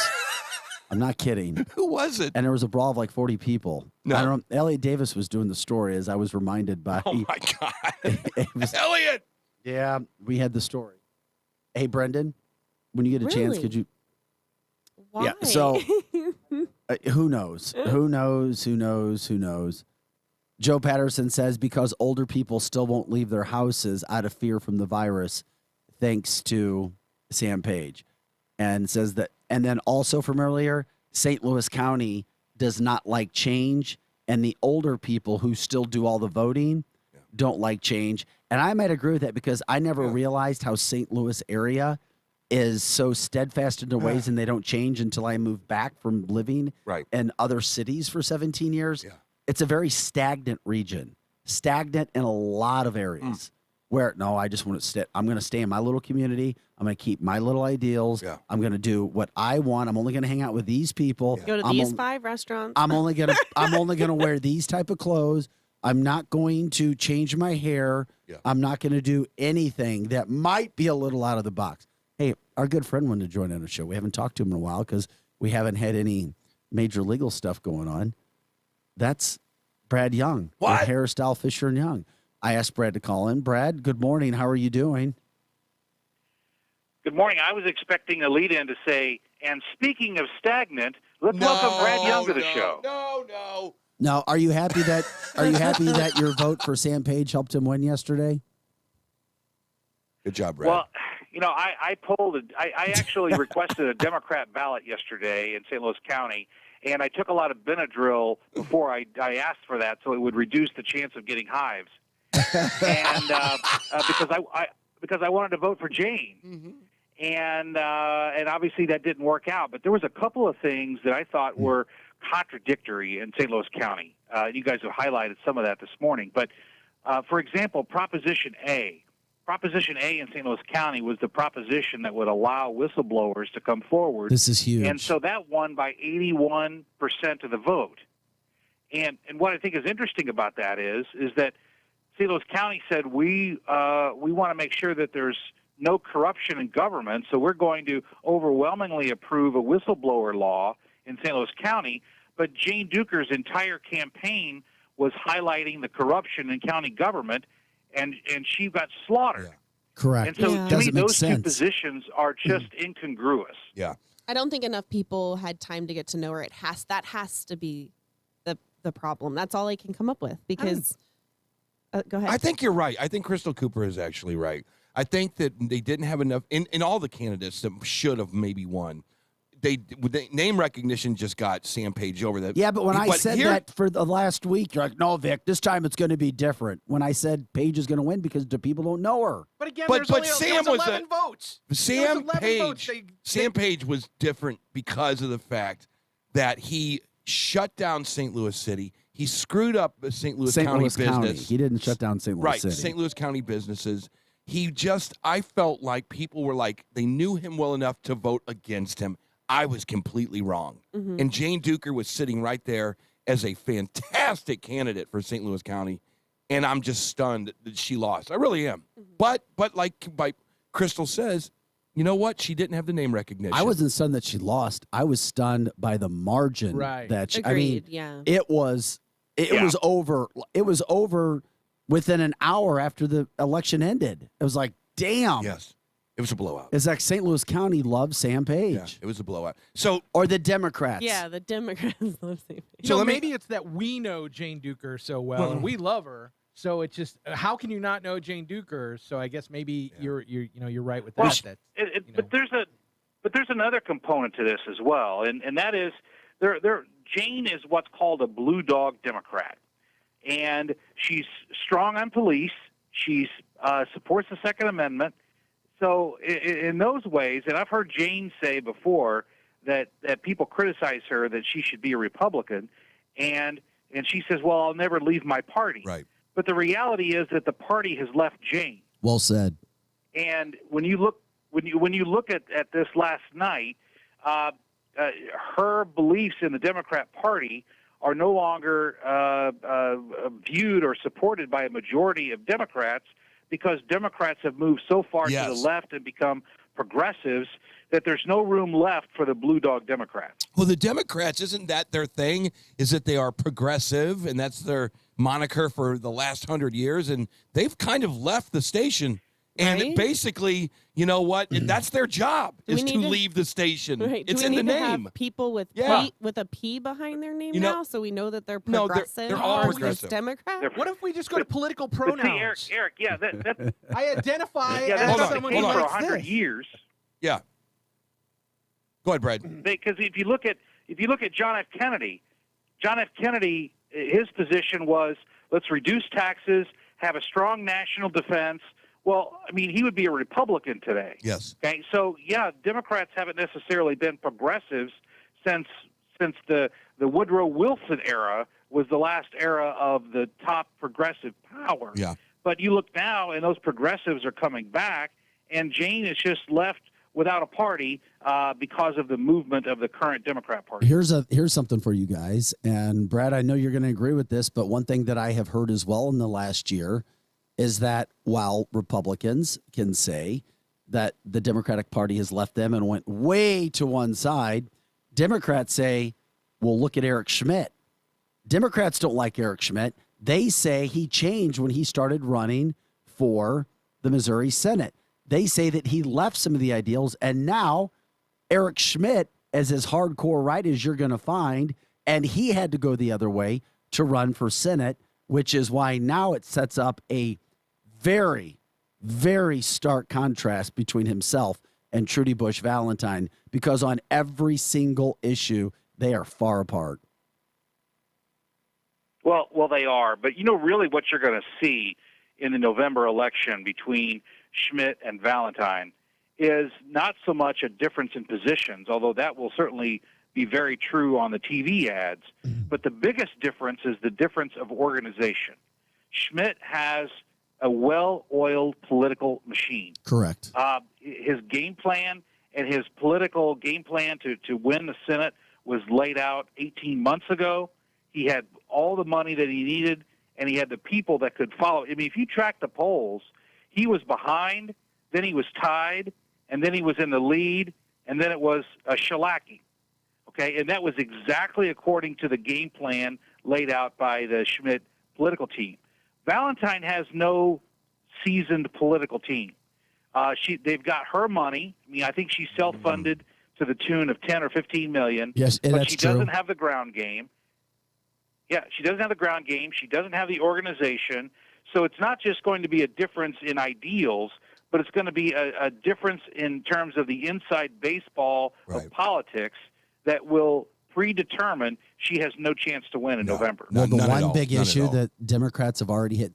I'm not kidding. Who was it? And there was a brawl of like 40 people. No. I don't know. Elliot Davis was doing the story as I was reminded by. Oh my God, Elliot! Yeah, we had the story. Hey, Brendan, when you get a chance, Really? could you? Why? Yeah. So, who knows? Who knows? Who knows? Who knows? Joe Patterson says because older people still won't leave their houses out of fear from the virus, thanks to Sam Page, and says that. And then also from earlier, St. Louis County does not like change, and the older people who still do all the voting don't like change. And I might agree with that because I never realized how St. Louis area is so steadfast in their ways and they don't change until I moved back from living in other cities for 17 years. Yeah. It's a very stagnant region, stagnant in a lot of areas where, no, I just want to stay. I'm going to stay in my little community. I'm going to keep my little ideals. Yeah. I'm going to do what I want. I'm only going to hang out with these people. Go to these 5 restaurants. I'm only going to wear these type of clothes. I'm not going to change my hair. Yeah. I'm not going to do anything that might be a little out of the box. Hey, our good friend wanted to join on the show. We haven't talked to him in a while because we haven't had any major legal stuff going on. That's Brad Young. What? With Hairstyle Fisher and Young. I asked Brad to call in. Brad, good morning. How are you doing? Good morning. I was expecting a lead-in to say, and speaking of stagnant, let's welcome Brad Young to the show. No. Now, are you happy that your vote for Sam Page helped him win yesterday? Good job, Brad. Well, you know, I actually requested a Democrat ballot yesterday in St. Louis County, and I took a lot of Benadryl before I asked for that, so it would reduce the chance of getting hives. And because I wanted to vote for Jane, and obviously that didn't work out. But there was a couple of things that I thought were contradictory in St. Louis County. You guys have highlighted some of that this morning. But, for example, Proposition A. Proposition A in St. Louis County was the proposition that would allow whistleblowers to come forward. This is huge. And so that won by 81% of the vote. And what I think is interesting about that is that St. Louis County said we want to make sure that there's no corruption in government, so we're going to overwhelmingly approve a whistleblower law in St. Louis County. But Jane Duker's entire campaign was highlighting the corruption in county government, and she got slaughtered. Correct. And so to me, Doesn't make those two sense. positions are just incongruous. Yeah. I don't think enough people had time to get to know her. That has to be the problem. That's all I can come up with because. Go ahead. I think you're right. I think Crystal Cooper is actually right. I think that they didn't have enough in all the candidates that should have maybe won. name recognition just got Sam Page over that. Yeah, but when I said that for the last week, you're like, no, Vic, this time it's going to be different. When I said Page is going to win because the people don't know her. But again, But Sam was 11 votes. Sam Votes. Sam Page was different because of the fact that he shut down St. Louis City. He screwed up the St. Louis County business. He didn't shut down St. Louis Right, City. St. Louis County businesses. I felt like people were like, they knew him well enough to vote against him. I was completely wrong. Mm-hmm. And Jane Duker was sitting right there as a fantastic candidate for St. Louis County. And I'm just stunned that she lost. I really am. Mm-hmm. But like Crystal says, you know what? She didn't have the name recognition. I wasn't stunned that she lost. I was stunned by the margin that she, Agreed, it was over. It was over within an hour after the election ended. It was like, damn. Yes. It was a blowout. It's like St. Louis County loves Sam Page. Yeah, it was a blowout. So, or the Democrats. Yeah, the Democrats love Sam Page. So maybe it's that we know Jane Duker so well and we love her. So it's just, how can you not know Jane Duker? So I guess maybe you're right with that. But there's another component to this as well, and that is Jane is what's called a blue dog Democrat, and she's strong on police. She supports the Second Amendment. So in those ways, and I've heard Jane say before that people criticize her that she should be a Republican, and she says, "Well, I'll never leave my party." Right. But the reality is that the party has left Jane. Well said. And when you look at this last night, her beliefs in the Democrat Party are no longer viewed or supported by a majority of Democrats because Democrats have moved so far to the left and become progressives that there's no room left for the blue dog Democrats. Well, the Democrats, isn't that their thing? Is that they are progressive, and that's their moniker for the last 100 years, and they've kind of left the station. And basically, you know what? That's their job, is to leave the station. Right. It's Do we in the need to name. have people with Yeah. with a P behind their name You know- now, so we know that they're No, progressive. they're all versus progressive. Democrat. What if we just go to political But pronouns? see, Eric, yeah, that I identify yeah, as that's not the someone case who for likes 100 this. years. Yeah. Go ahead, Brad. Because if you look at John F. Kennedy, his position was let's reduce taxes, have a strong national defense. Well, I mean, he would be a Republican today. Yes. Okay, so yeah, Democrats haven't necessarily been progressives since the Woodrow Wilson era was the last era of the top progressive power. Yeah. But you look now, and those progressives are coming back, and Jane is just left without a party because of the movement of the current Democrat Party. Here's something for you guys, and Brad, I know you're going to agree with this, but one thing that I have heard as well in the last year is that while Republicans can say that the Democratic Party has left them and went way to one side, Democrats say, well, look at Eric Schmidt. Democrats don't like Eric Schmidt. They say he changed when he started running for the Missouri Senate. They say that he left some of the ideals, and now Eric Schmidt is as hardcore right as you're going to find, and he had to go the other way to run for Senate, which is why now it sets up a very, very stark contrast between himself and Trudy Bush Valentine, because on every single issue, they are far apart. Well, they are. But you know really what you're going to see in the November election between Schmidt and Valentine is not so much a difference in positions, although that will certainly be very true on the TV ads. But the biggest difference is the difference of organization. Schmidt has a well-oiled political machine. Correct. His game plan and his political game plan to win the Senate was laid out 18 months ago. He had all the money that he needed, and he had the people that could follow. I mean, if you track the polls, he was behind, then he was tied, and then he was in the lead, and then it was a shellacking. Okay, and that was exactly according to the game plan laid out by the Schmidt political team. Valentine has no seasoned political team. They've got her money. I mean, I think she's self-funded to the tune of 10 or 15 million. Yes, but that's she true. doesn't have the ground game. Yeah, she doesn't have the ground game. She doesn't have the organization. So it's not just going to be a difference in ideals, but but it's going to be a difference in terms of the inside baseball of politics that will predetermine she has no chance to win in November. Well, the one big issue that Democrats have already hit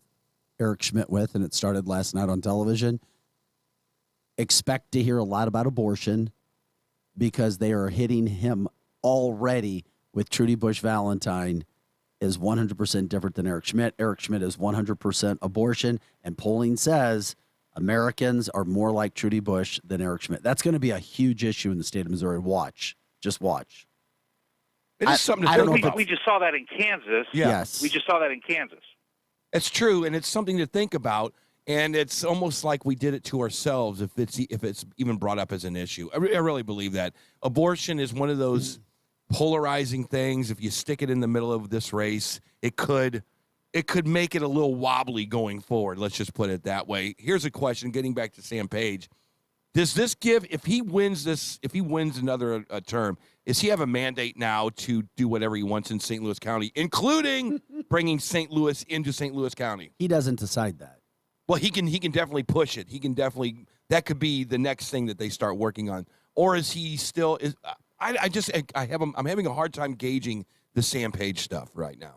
Eric Schmidt with, and it started last night on television, expect to hear a lot about abortion because they are hitting him already with Trudy Bush Valentine is 100% different than Eric Schmidt. Eric Schmidt is 100% abortion, and polling says Americans are more like Trudy Bush than Eric Schmidt. That's going to be a huge issue in the state of Missouri. Watch. Just watch. It is something to think about. We just saw that in Kansas. Yeah. Yes. We just saw that in Kansas. It's true, and it's something to think about. And it's almost like we did it to ourselves if it's even brought up as an issue. I really believe that. Abortion is one of those polarizing things. If you stick it in the middle of this race, it could make it a little wobbly going forward. Let's just put it that way. Here's a question, getting back to Sam Page. Does this give, if he wins another term, does he have a mandate now to do whatever he wants in St. Louis County, including bringing St. Louis into St. Louis County? He doesn't decide that. Well, he can definitely push it. That could be the next thing that they start working on. Or is he still I'm having a hard time gauging the Sam Page stuff right now.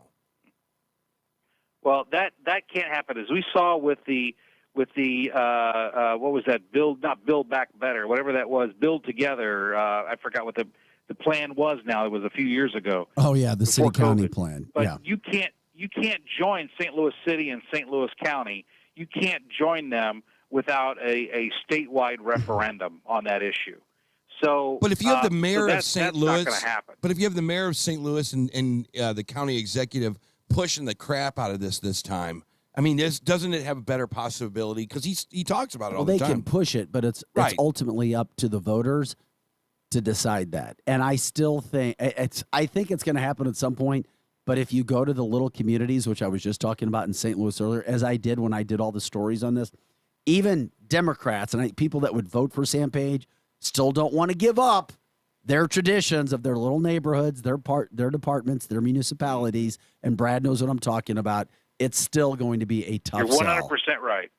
Well, that can't happen, as we saw with the what was that? Build Back Better, whatever that was. Build Together. I forgot what the plan was. Now it was a few years ago. Oh yeah, the city county plan. But yeah, you can't join St. Louis City and St. Louis County. You can't join them without a statewide referendum on that issue. So, but if you have the mayor of St. Louis, not gonna happen. But if you have the mayor of St. Louis and the county executive pushing the crap out of this time, I mean, doesn't it have a better possibility? Because he talks about it all the time. Well, they can push it, but it's ultimately up to the voters to decide that. And I still think I think it's going to happen at some point. But if you go to the little communities, which I was just talking about in St. Louis earlier, as I did when I did all the stories on this, even Democrats and people that would vote for Sam Page still don't want to give up their traditions of their little neighborhoods, their departments, their municipalities. And Brad knows what I'm talking about. It's still going to be a tough You're 100% sell. right.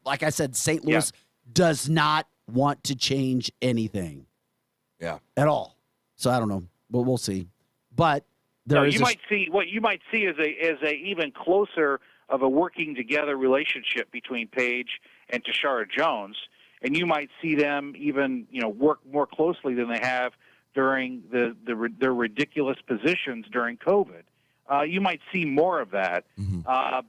Like I said, St. Louis does not want to change anything. Yeah. At all. So I don't know. But we'll see. But you might see is a even closer of a working together relationship between Page and Tashara Jones, and you might see them even work more closely than they have during their ridiculous positions during COVID. You might see more of that,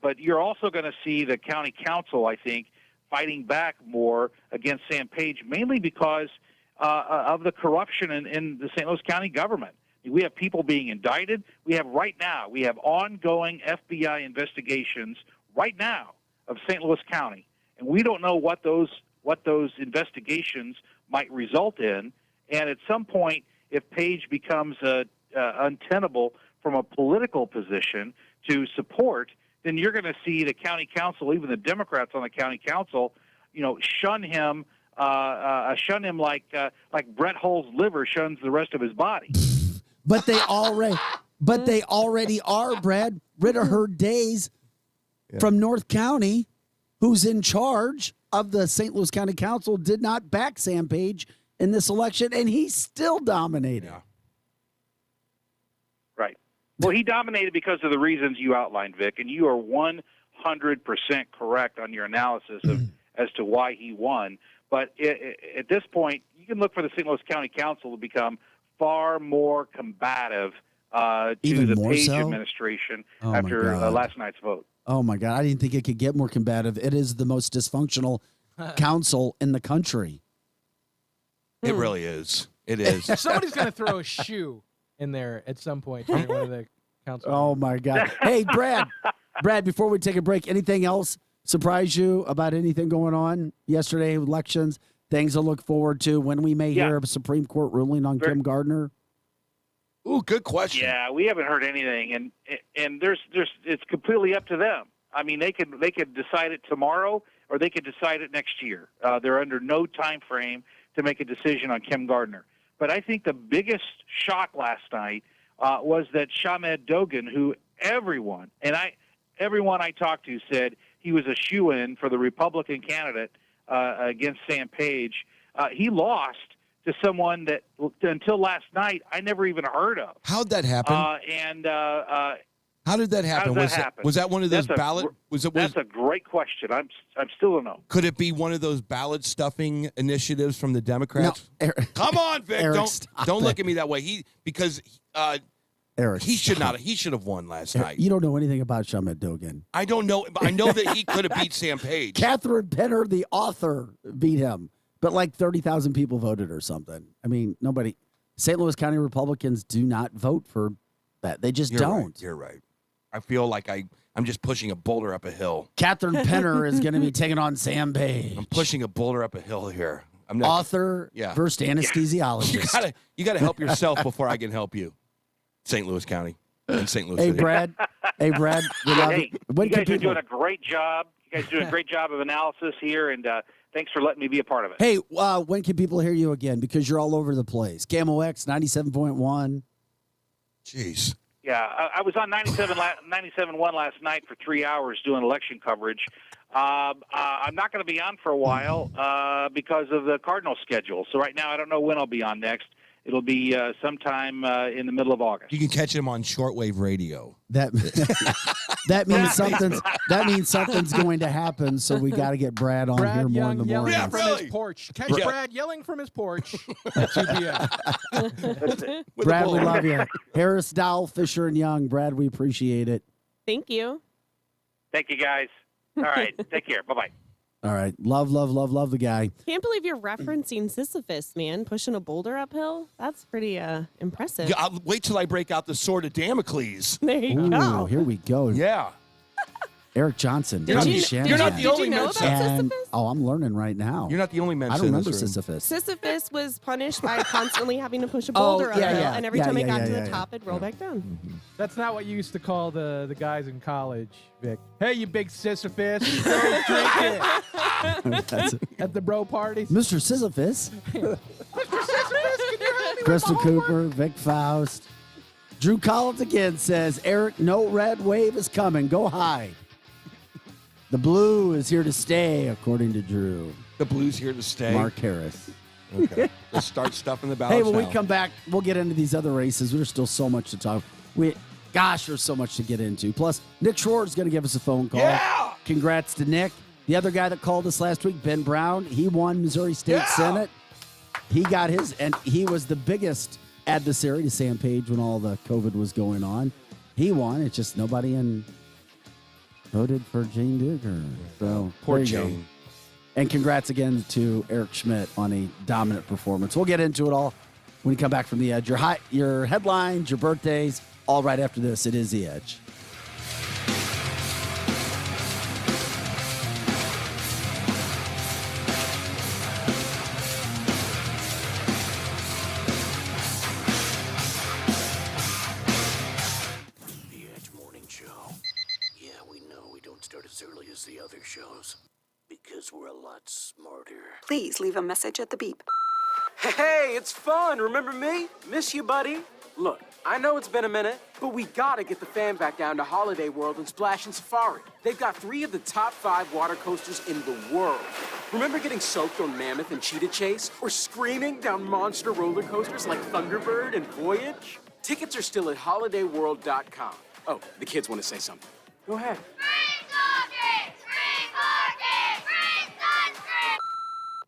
but you're also going to see the county council, I think, fighting back more against Sam Page, mainly because of the corruption in the St. Louis County government. We have people being indicted. We have ongoing FBI investigations right now of St. Louis County, and we don't know what those investigations might result in. And at some point, if Page becomes untenable from a political position to support, then you're going to see the county council, even the Democrats on the county council, shun him like Brett Hull's liver shuns the rest of his body. But they already are, Brad. Ritter Herd Days from North County, who's in charge of the St. Louis County Council, did not back Sam Page in this election, and he still dominated. Yeah. Right. Well, he dominated because of the reasons you outlined, Vic, and you are 100% correct on your analysis as to why he won. But at this point, you can look for the St. Louis County Council to become far more combative to the Page administration after last night's vote. Oh, my God. I didn't think it could get more combative. It is the most dysfunctional council in the country. It really is. It is. Somebody's going to throw a shoe in there at some point during one of the council. Oh, my God. Hey, Brad, before we take a break, anything else surprise you about anything going on yesterday, elections, things to look forward to when we may hear of a Supreme Court ruling on Kim Gardner? Ooh, good question. Yeah, we haven't heard anything, and there's it's completely up to them. I mean, they could decide it tomorrow, or they could decide it next year. They're under no time frame to make a decision on Kim Gardner. But I think the biggest shock last night was that Shamed Dogan, who everyone I talked to said he was a shoo-in for the Republican candidate against Sam Page. He lost to someone that, until last night, I never even heard of. How'd that happen? How did that happen? How does that happen? Was that one of those That's ballot? That's a great question. I'm still don't know. Could it be one of those ballot stuffing initiatives from the Democrats? No, Come on, Vic. Eric, Don't look at me that way. Because Eric, he should not. He should have won last night. You don't know anything about Shamet Dogan. I don't know. I know that he could have beat Sam Page. Catherine Penner, the author, beat him, but like 30,000 people voted or something. I mean, nobody. St. Louis County Republicans do not vote for that. They just don't. Right. You're right. I feel like I'm just pushing a boulder up a hill. Catherine Penner is going to be taking on Sam Page. I'm pushing a boulder up a hill here. I'm not, author versus anesthesiologist. You gotta help yourself before I can help you. St. Louis County and St. Louis Hey, City. Brad. We love Hey, it. When you can guys are people- doing a great job. You guys are doing a great job of analysis here, and thanks for letting me be a part of it. Hey, when can people hear you again? Because you're all over the place. Camo X 97.1. Jeez. Yeah, I was on 97.1 last night for 3 hours doing election coverage. I'm not going to be on for a while because of the Cardinals schedule. So right now I don't know when I'll be on next. It'll be sometime in the middle of August. You can catch him on shortwave radio. That means something's going to happen. So we got to get Brad on here more in the morning. Yelling from his porch. Catch Brad yelling from his porch at 2 p.m. Brad, we love you. Harris, Dowell, Fisher, and Young. Brad, we appreciate it. Thank you. Thank you, guys. All right, take care. Bye-bye. All right. Love the guy. Can't believe you're referencing Sisyphus, man. Pushing a boulder uphill. That's pretty impressive. Yeah, I'll wait till I break out the sword of Damocles. There you Ooh, go. here we go. Yeah. Eric Johnson. You're not the only know man. about Sisyphus? Oh, I'm learning right now. You're not the only man. I don't remember in this room. Sisyphus. Sisyphus was punished by constantly having to push a boulder uphill, and every time it got to the top, it'd roll back down. That's not what you used to call the guys in college, Vic. Hey, you big Sisyphus. Go drink it. At the bro parties. Mr. Sisyphus. Mr. Sisyphus, can you help me Crystal with my homework? Cooper, Vic Faust. Drew Collins again says, Eric, no red wave is coming. Go hide. The blue is here to stay, according to Drew. The blue's here to stay. Mark Harris. Okay. Let's start stuffing the ballots Hey, when we now. come back, we'll get into these other races. There's still so much to talk. Gosh, there's so much to get into. Plus, Nick Schwartz is going to give us a phone call. Yeah! Congrats to Nick. The other guy that called us last week, Ben Brown, he won Missouri State Senate. He got his, and he was the biggest adversary to Sam Page when all the COVID was going on. He won. It's just nobody voted for Jane Digger. So Poor there you go. Jane. And congrats again to Eric Schmidt on a dominant performance. We'll get into it all when we come back from the Edge. Your headlines, your birthdays, all right after this. It is the Edge. The Edge Morning Show. Yeah, we know we don't start as early as the other shows because we're a lot smarter. Please leave a message at the beep. Hey, it's fun. Remember me? Miss you, buddy. Look, I know it's been a minute, but we gotta get the fam back down to Holiday World and Splash and Safari. They've got 3 of the top 5 water coasters in the world. Remember getting soaked on Mammoth and Cheetah Chase? Or screaming down monster roller coasters like Thunderbird and Voyage? Tickets are still at holidayworld.com. Oh, the kids want to say something. Go ahead.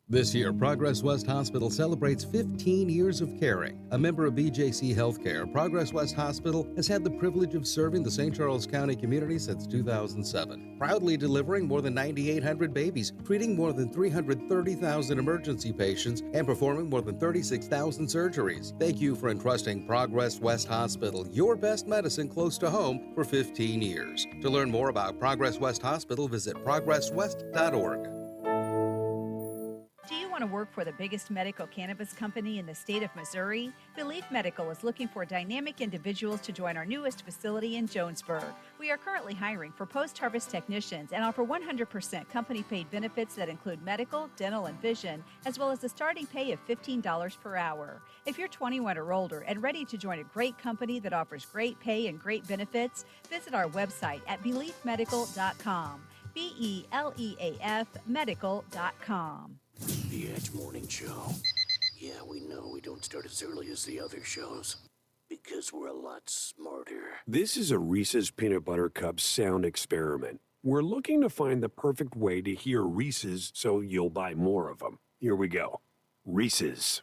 This year, Progress West Hospital celebrates 15 years of caring. A member of BJC Healthcare, Progress West Hospital has had the privilege of serving the St. Charles County community since 2007, proudly delivering more than 9,800 babies, treating more than 330,000 emergency patients, and performing more than 36,000 surgeries. Thank you for entrusting Progress West Hospital, your best medicine close to home, for 15 years. To learn more about Progress West Hospital, visit progresswest.org. Do you want to work for the biggest medical cannabis company in the state of Missouri? Belief Medical is looking for dynamic individuals to join our newest facility in Jonesburg. We are currently hiring for post-harvest technicians and offer 100% company-paid benefits that include medical, dental, and vision, as well as a starting pay of $15 per hour. If you're 21 or older and ready to join a great company that offers great pay and great benefits, visit our website at beliefmedical.com. BELEAF medical.com. The Edge Morning Show. Yeah, we know we don't start as early as the other shows because we're a lot smarter. This is a Reese's Peanut Butter Cup sound experiment. We're looking to find the perfect way to hear Reese's so you'll buy more of them. Here we go. Reese's.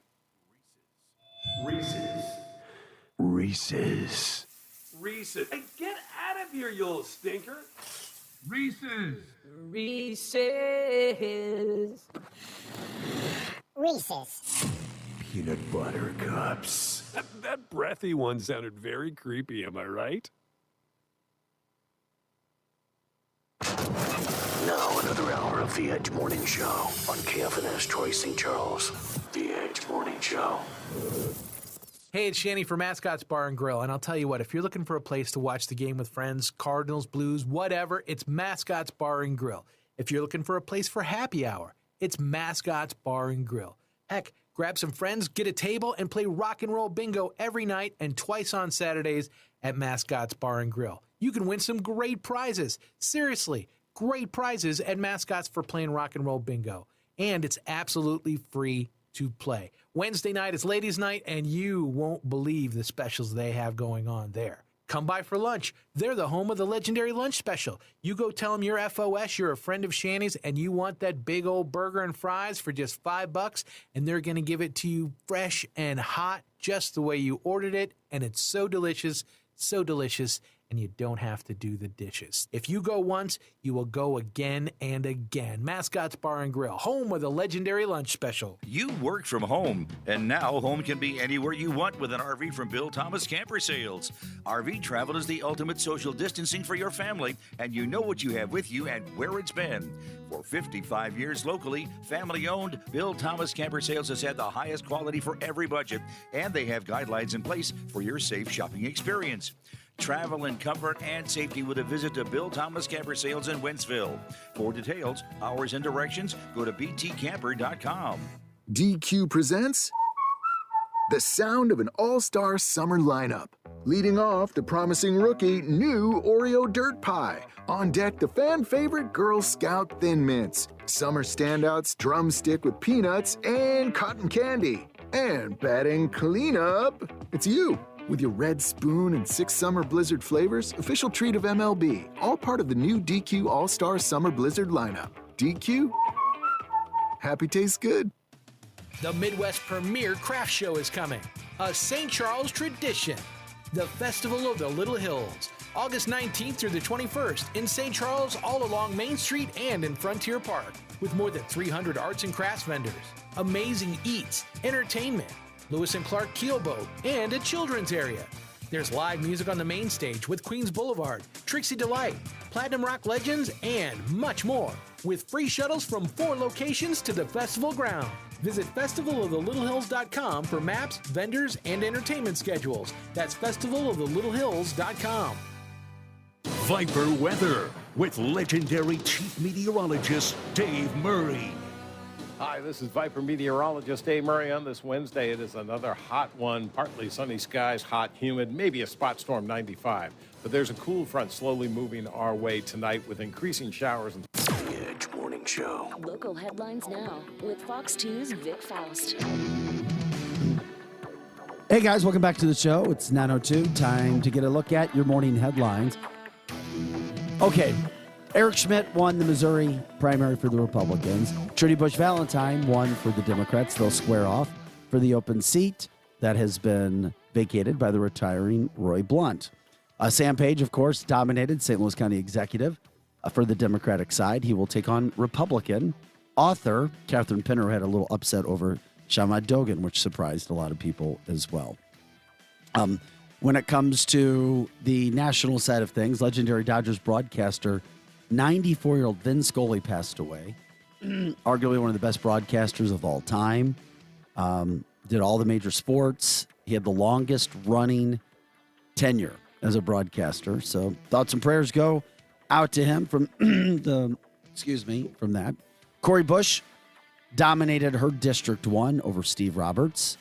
Reese's. Reese's. Reese's. Hey, get out of here, you little stinker. Reese's. Reese's. Reese's. Peanut Butter Cups. That breathy one sounded very creepy, am I right? Now another hour of The Edge Morning Show on KFNS Troy St. Charles. The Edge Morning Show. Hey, it's Shanny for Mascots Bar and Grill, and I'll tell you what, if you're looking for a place to watch the game with friends, Cardinals, Blues, whatever, it's Mascots Bar and Grill. If you're looking for a place for happy hour, it's Mascots Bar and Grill. Heck, grab some friends, get a table, and play rock and roll bingo every night and twice on Saturdays at Mascots Bar and Grill. You can win some great prizes. Seriously, great prizes at Mascots for playing rock and roll bingo. And it's absolutely free to play. Wednesday night is ladies' night, and you won't believe the specials they have going on there. Come by for lunch. They're the home of the legendary lunch special. You go tell them you're FOS, you're a friend of Shanny's, and you want that big old burger and fries for just $5, and they're going to give it to you fresh and hot, just the way you ordered it, and it's so delicious, and you don't have to do the dishes. If you go once, you will go again and again. Mascots Bar and Grill, home of the legendary lunch special. You work from home, and now home can be anywhere you want with an RV from Bill Thomas Camper Sales. RV travel is the ultimate social distancing for your family, and you know what you have with you and where it's been. For 55 years locally, family-owned, Bill Thomas Camper Sales has had the highest quality for every budget, and they have guidelines in place for your safe shopping experience. Travel in comfort and safety with a visit to Bill Thomas Camper Sales in Wentzville. For details, hours, and directions, go to btcamper.com. DQ presents the sound of an all-star summer lineup. Leading off, the promising rookie, new Oreo Dirt Pie. On deck, the fan-favorite Girl Scout Thin Mints. Summer standouts, drumstick with peanuts and cotton candy. And batting cleanup, it's you. With your red spoon and 6 summer blizzard flavors, official treat of MLB, all part of the new DQ All-Star Summer Blizzard lineup. DQ? Happy tastes good. The Midwest premier craft show is coming. A St. Charles tradition. The Festival of the Little Hills. August 19th through the 21st in St. Charles, all along Main Street and in Frontier Park. With more than 300 arts and crafts vendors. Amazing eats, entertainment, Lewis and Clark Keelboat, and a children's area. There's live music on the main stage with Queens Boulevard, Trixie Delight, Platinum Rock Legends, and much more. With free shuttles from 4 locations to the festival ground. Visit festivalofthelittlohills.com for maps, vendors, and entertainment schedules. That's festivalofthelittlohills.com. Viper Weather with legendary chief meteorologist Dave Murray. Hi, this is Viper meteorologist Dave Murray. On this Wednesday, it is another hot one. Partly sunny skies, hot, humid, maybe a spot storm 95. But there's a cool front slowly moving our way tonight with increasing showers. The Edge Morning Show. Local headlines now with Fox 2's Vic Faust. Hey guys, welcome back to the show. It's 9:02. Time to get a look at your morning headlines. Okay. Eric Schmidt won the Missouri primary for the Republicans. Trudy Bush Valentine won for the Democrats. They'll square off for the open seat that has been vacated by the retiring Roy Blunt. Sam Page, of course, dominated St. Louis County executive for the Democratic side. He will take on Republican author Catherine Pinner, who had a little upset over Shamad Dogan, which surprised a lot of people as well. When it comes to the national side of things, legendary Dodgers broadcaster 94-year-old Vin Scully passed away. Arguably one of the best broadcasters of all time. Did all the major sports. He had the longest running tenure as a broadcaster. So thoughts and prayers go out to him from from that. Cori Bush dominated her District 1 over Steve Roberts.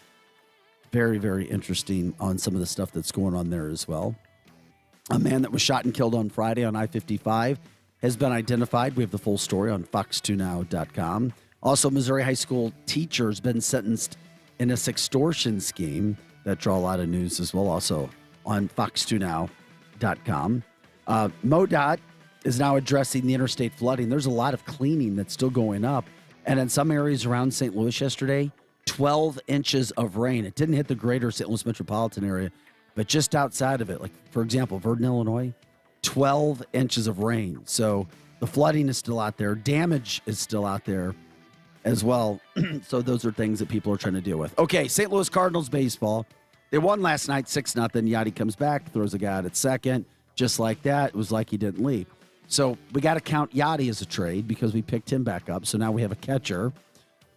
Very, very interesting on some of the stuff that's going on there as well. A man that was shot and killed on Friday on I-55 has been identified. We have the full story on fox2now.com. Also, Missouri high school teacher has been sentenced in a sextortion scheme. That draw a lot of news as well, also on fox2now.com. MoDOT is now addressing the interstate flooding. There's a lot of cleaning that's still going up. And in some areas around St. Louis yesterday, 12 inches of rain. It didn't hit the greater St. Louis metropolitan area, but just outside of it, like, for example, Verdon, Illinois, 12 inches of rain. So the flooding is still out there. Damage is still out there as well. So those are things that people are trying to deal with. Okay, St. Louis Cardinals baseball. They won last night 6-0. Yachty comes back, throws a guy out at second. Just like that, it was like he didn't leave. So we got to count Yachty as a trade because we picked him back up. So now we have a catcher.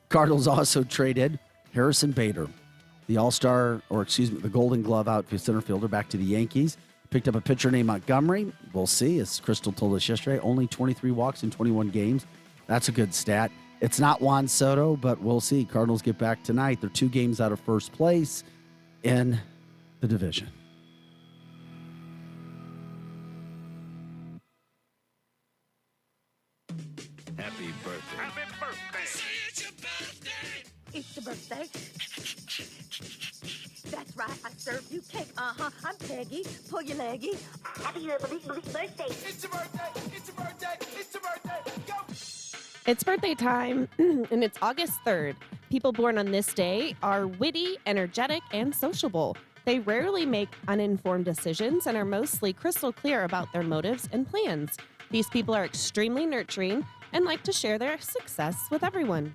Cardinals also traded Harrison Bader, the all-star, or excuse me, the Golden Glove outfield center fielder, back to the Yankees. Picked up a pitcher named Montgomery. We'll see. As Crystal told us yesterday, only 23 walks in 21 games. That's a good stat. It's not Juan Soto, but we'll see. Cardinals get back tonight. They're 2 games out of first place in the division. Happy birthday. Happy birthday. It's your birthday. That's right, I served you cake. I'm Peggy. Pull your leggy. Happy birthday. It's your birthday. It's your birthday. It's your birthday. Go. It's birthday time, and it's August 3rd. People born on this day are witty, energetic, and sociable. They rarely make uninformed decisions and are mostly crystal clear about their motives and plans. These people are extremely nurturing and like to share their success with everyone.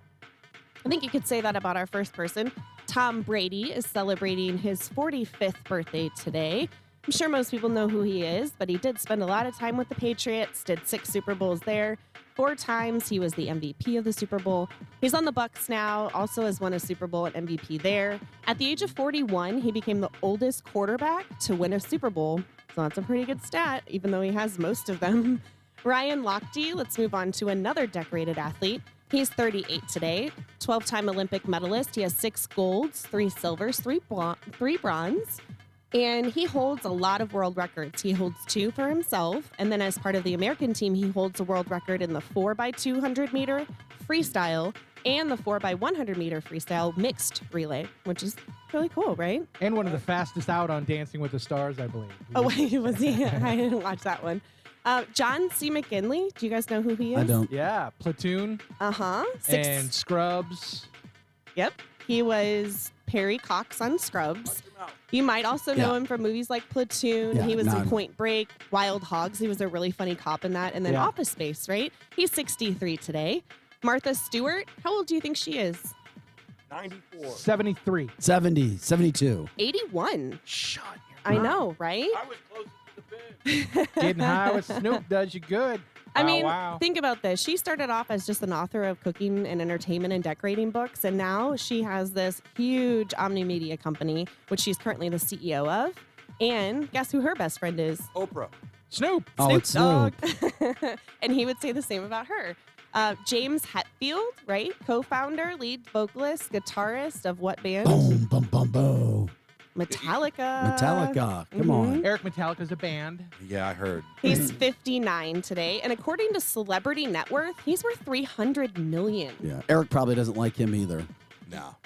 I think you could say that about our first person. Tom Brady is celebrating his 45th birthday today. I'm sure most people know who he is, but he did spend a lot of time with the Patriots, did 6 Super Bowls there. 4 times he was the MVP of the Super Bowl. He's on the Bucs now, also has won a Super Bowl and MVP there. At the age of 41, he became the oldest quarterback to win a Super Bowl. So that's a pretty good stat, even though he has most of them. Ryan Lochte, let's move on to another decorated athlete. He's 38 today, 12-time Olympic medalist. He has 6 golds, 3 silvers, 3 bronze. And he holds a lot of world records. He holds 2 for himself. And then as part of the American team, he holds a world record in the 4x200 meter freestyle and the 4x100 meter freestyle mixed relay, which is really cool, right? And one of the fastest out on Dancing with the Stars, I believe. Oh, wait, was he? I didn't watch that one. John C. McKinley, do you guys know who he is? I don't. Yeah, Platoon. Uh-huh. And Scrubs. Yep. He was Perry Cox on Scrubs. You might also know him from movies like Platoon. Yeah, he was in Point Break, Wild Hogs. He was a really funny cop in that. And then Office Space, right? He's 63 today. Martha Stewart, how old do you think she is? 94. 73. 70, 72. 81. Shut your I mouth. know, right? I was close to the bed. Getting high with Snoop does you good. I mean, wow. think about this. She started off as just an author of cooking and entertainment and decorating books, and now she has this huge omni-media company, which she's currently the CEO of. And guess who her best friend is? Oprah. Snoop. Oh, it's Dogg. And he would say the same about her. James Hetfield, right? Co-founder, lead vocalist, guitarist of what band? Boom, boom, boom, boom. Metallica. Metallica. Come on. Eric Metallica's a band. Yeah, I heard. He's 59 today, and according to Celebrity Net Worth, he's worth $300 million. Yeah. Eric probably doesn't like him either. No.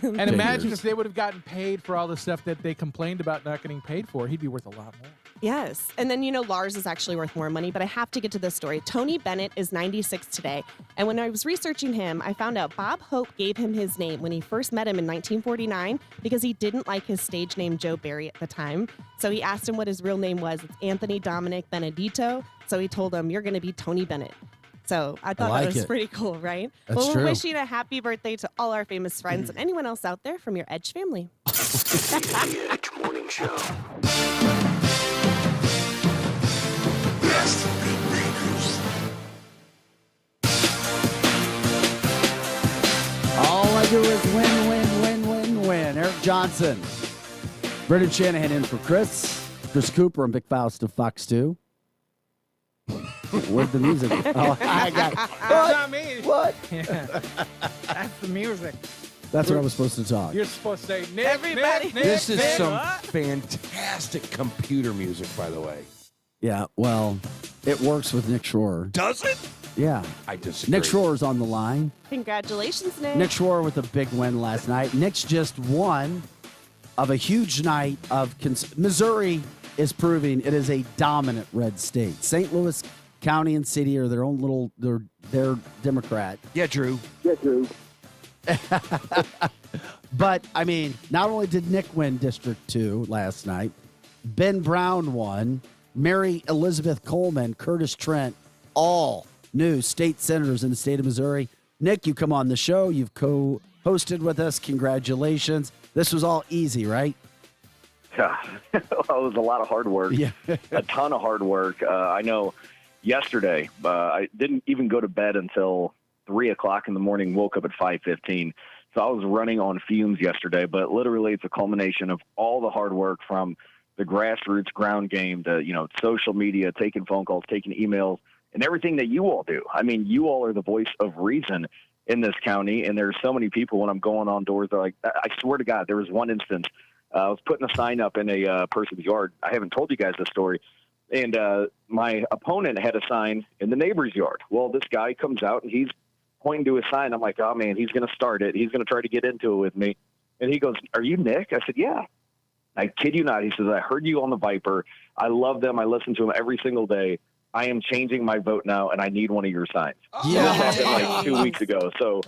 And imagine if they would have gotten paid for all the stuff that they complained about not getting paid for. He'd be worth a lot more. Yes. And then, Lars is actually worth more money, but I have to get to this story. Tony Bennett is 96 today. And when I was researching him, I found out Bob Hope gave him his name when he first met him in 1949 because he didn't like his stage name Joe Barry at the time. So he asked him what his real name was. It's Anthony Dominic Benedito. So he told him, you're going to be Tony Bennett. So I thought that was pretty cool, right? That's well, we're true. wishing a happy birthday to all our famous friends and anyone else out there from your Edge family. The Edge Morning Show. All I do is win, win, win, win, win. Eric Johnson. Brendan Shanahan in for Chris. Chris Cooper and Big Faust of Fox 2. Where'd the music go? Oh, I got it. That's not me. What? Yeah. That's the music. That's what I was supposed to talk. You're supposed to say, Nick, Everybody. Nick, Nick, This is Nick. some What? fantastic computer music, by the way. Yeah, well, It works with Nick Schroer. Does it? Yeah. I disagree. Nick Schroer's on the line. Congratulations, Nick. Nick Schroer with a big win last night. Nick's just one of a huge night of Missouri is proving it is a dominant red state. St. Louis County and city are their own little they're Democrat. Yeah, Drew. But I mean, not only did Nick win District 2 last night, Ben Brown won, Mary Elizabeth Coleman, Curtis Trent, all new state senators in the state of Missouri. Nick, you come on the show. You've co-hosted with us. Congratulations. This was all easy, right? Yeah, it was a lot of hard work. Yeah. A ton of hard work. I know yesterday, I didn't even go to bed until 3 o'clock in the morning, woke up at 5:15. So I was running on fumes yesterday, but literally it's a culmination of all the hard work from the grassroots ground game to, social media, taking phone calls, taking emails, and everything that you all do. I mean, you all are the voice of reason in this county, and there's so many people when I'm going on doors, they're like, I swear to God, there was one instance, I was putting a sign up in a person's yard. I haven't told you guys this story. And my opponent had a sign in the neighbor's yard. Well, this guy comes out, and he's pointing to a sign. I'm like, oh, man, he's going to start it. He's going to try to get into it with me. And he goes, are you Nick? I said, yeah. I kid you not. He says, I heard you on the Viper. I love them. I listen to them every single day. I am changing my vote now, and I need one of your signs. Yeah. This happened like 2 weeks ago. So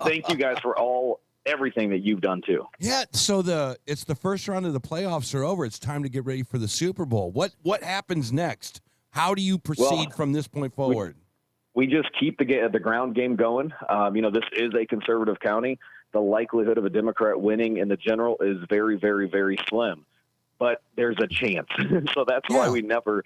thank you guys for everything that you've done too. Yeah, so it's the first round of the playoffs are over. It's time to get ready for the Super Bowl. What happens next? How do you proceed from this point forward? We just keep the ground game going. This is a conservative county. The likelihood of a Democrat winning in the general is very, very, very slim. But there's a chance. So that's why we never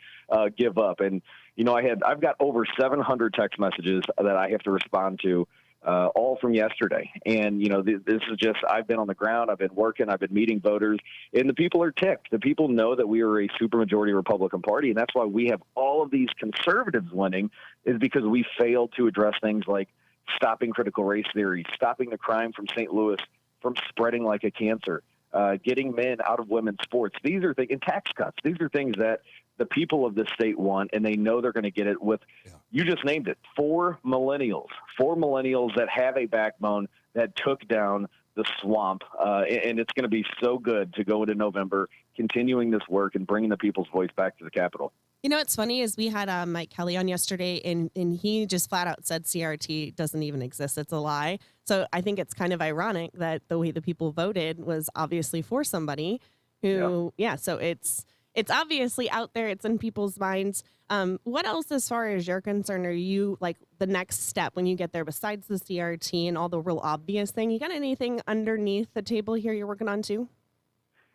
give up. And, I've got over 700 text messages that I have to respond to, all from yesterday. And, this is just, I've been on the ground, I've been working, I've been meeting voters, and the people are ticked. The people know that we are a supermajority Republican Party, and that's why we have all of these conservatives winning, is because we failed to address things like stopping critical race theory, stopping the crime from St. Louis from spreading like a cancer, getting men out of women's sports. These are things, and tax cuts. These are things that the people of this state want, and they know they're going to get it with, you just named it, four millennials that have a backbone that took down the swamp. And it's going to be so good to go into November, continuing this work and bringing the people's voice back to the Capitol. What's funny is we had Mike Kelly on yesterday, and he just flat out said CRT doesn't even exist. It's a lie. So I think it's kind of ironic that the way the people voted was obviously for somebody who, so it's obviously out there. It's in people's minds. What else, as far as you're concerned, are you like the next step when you get there besides the CRT and all the real obvious thing? You got anything underneath the table here you're working on too?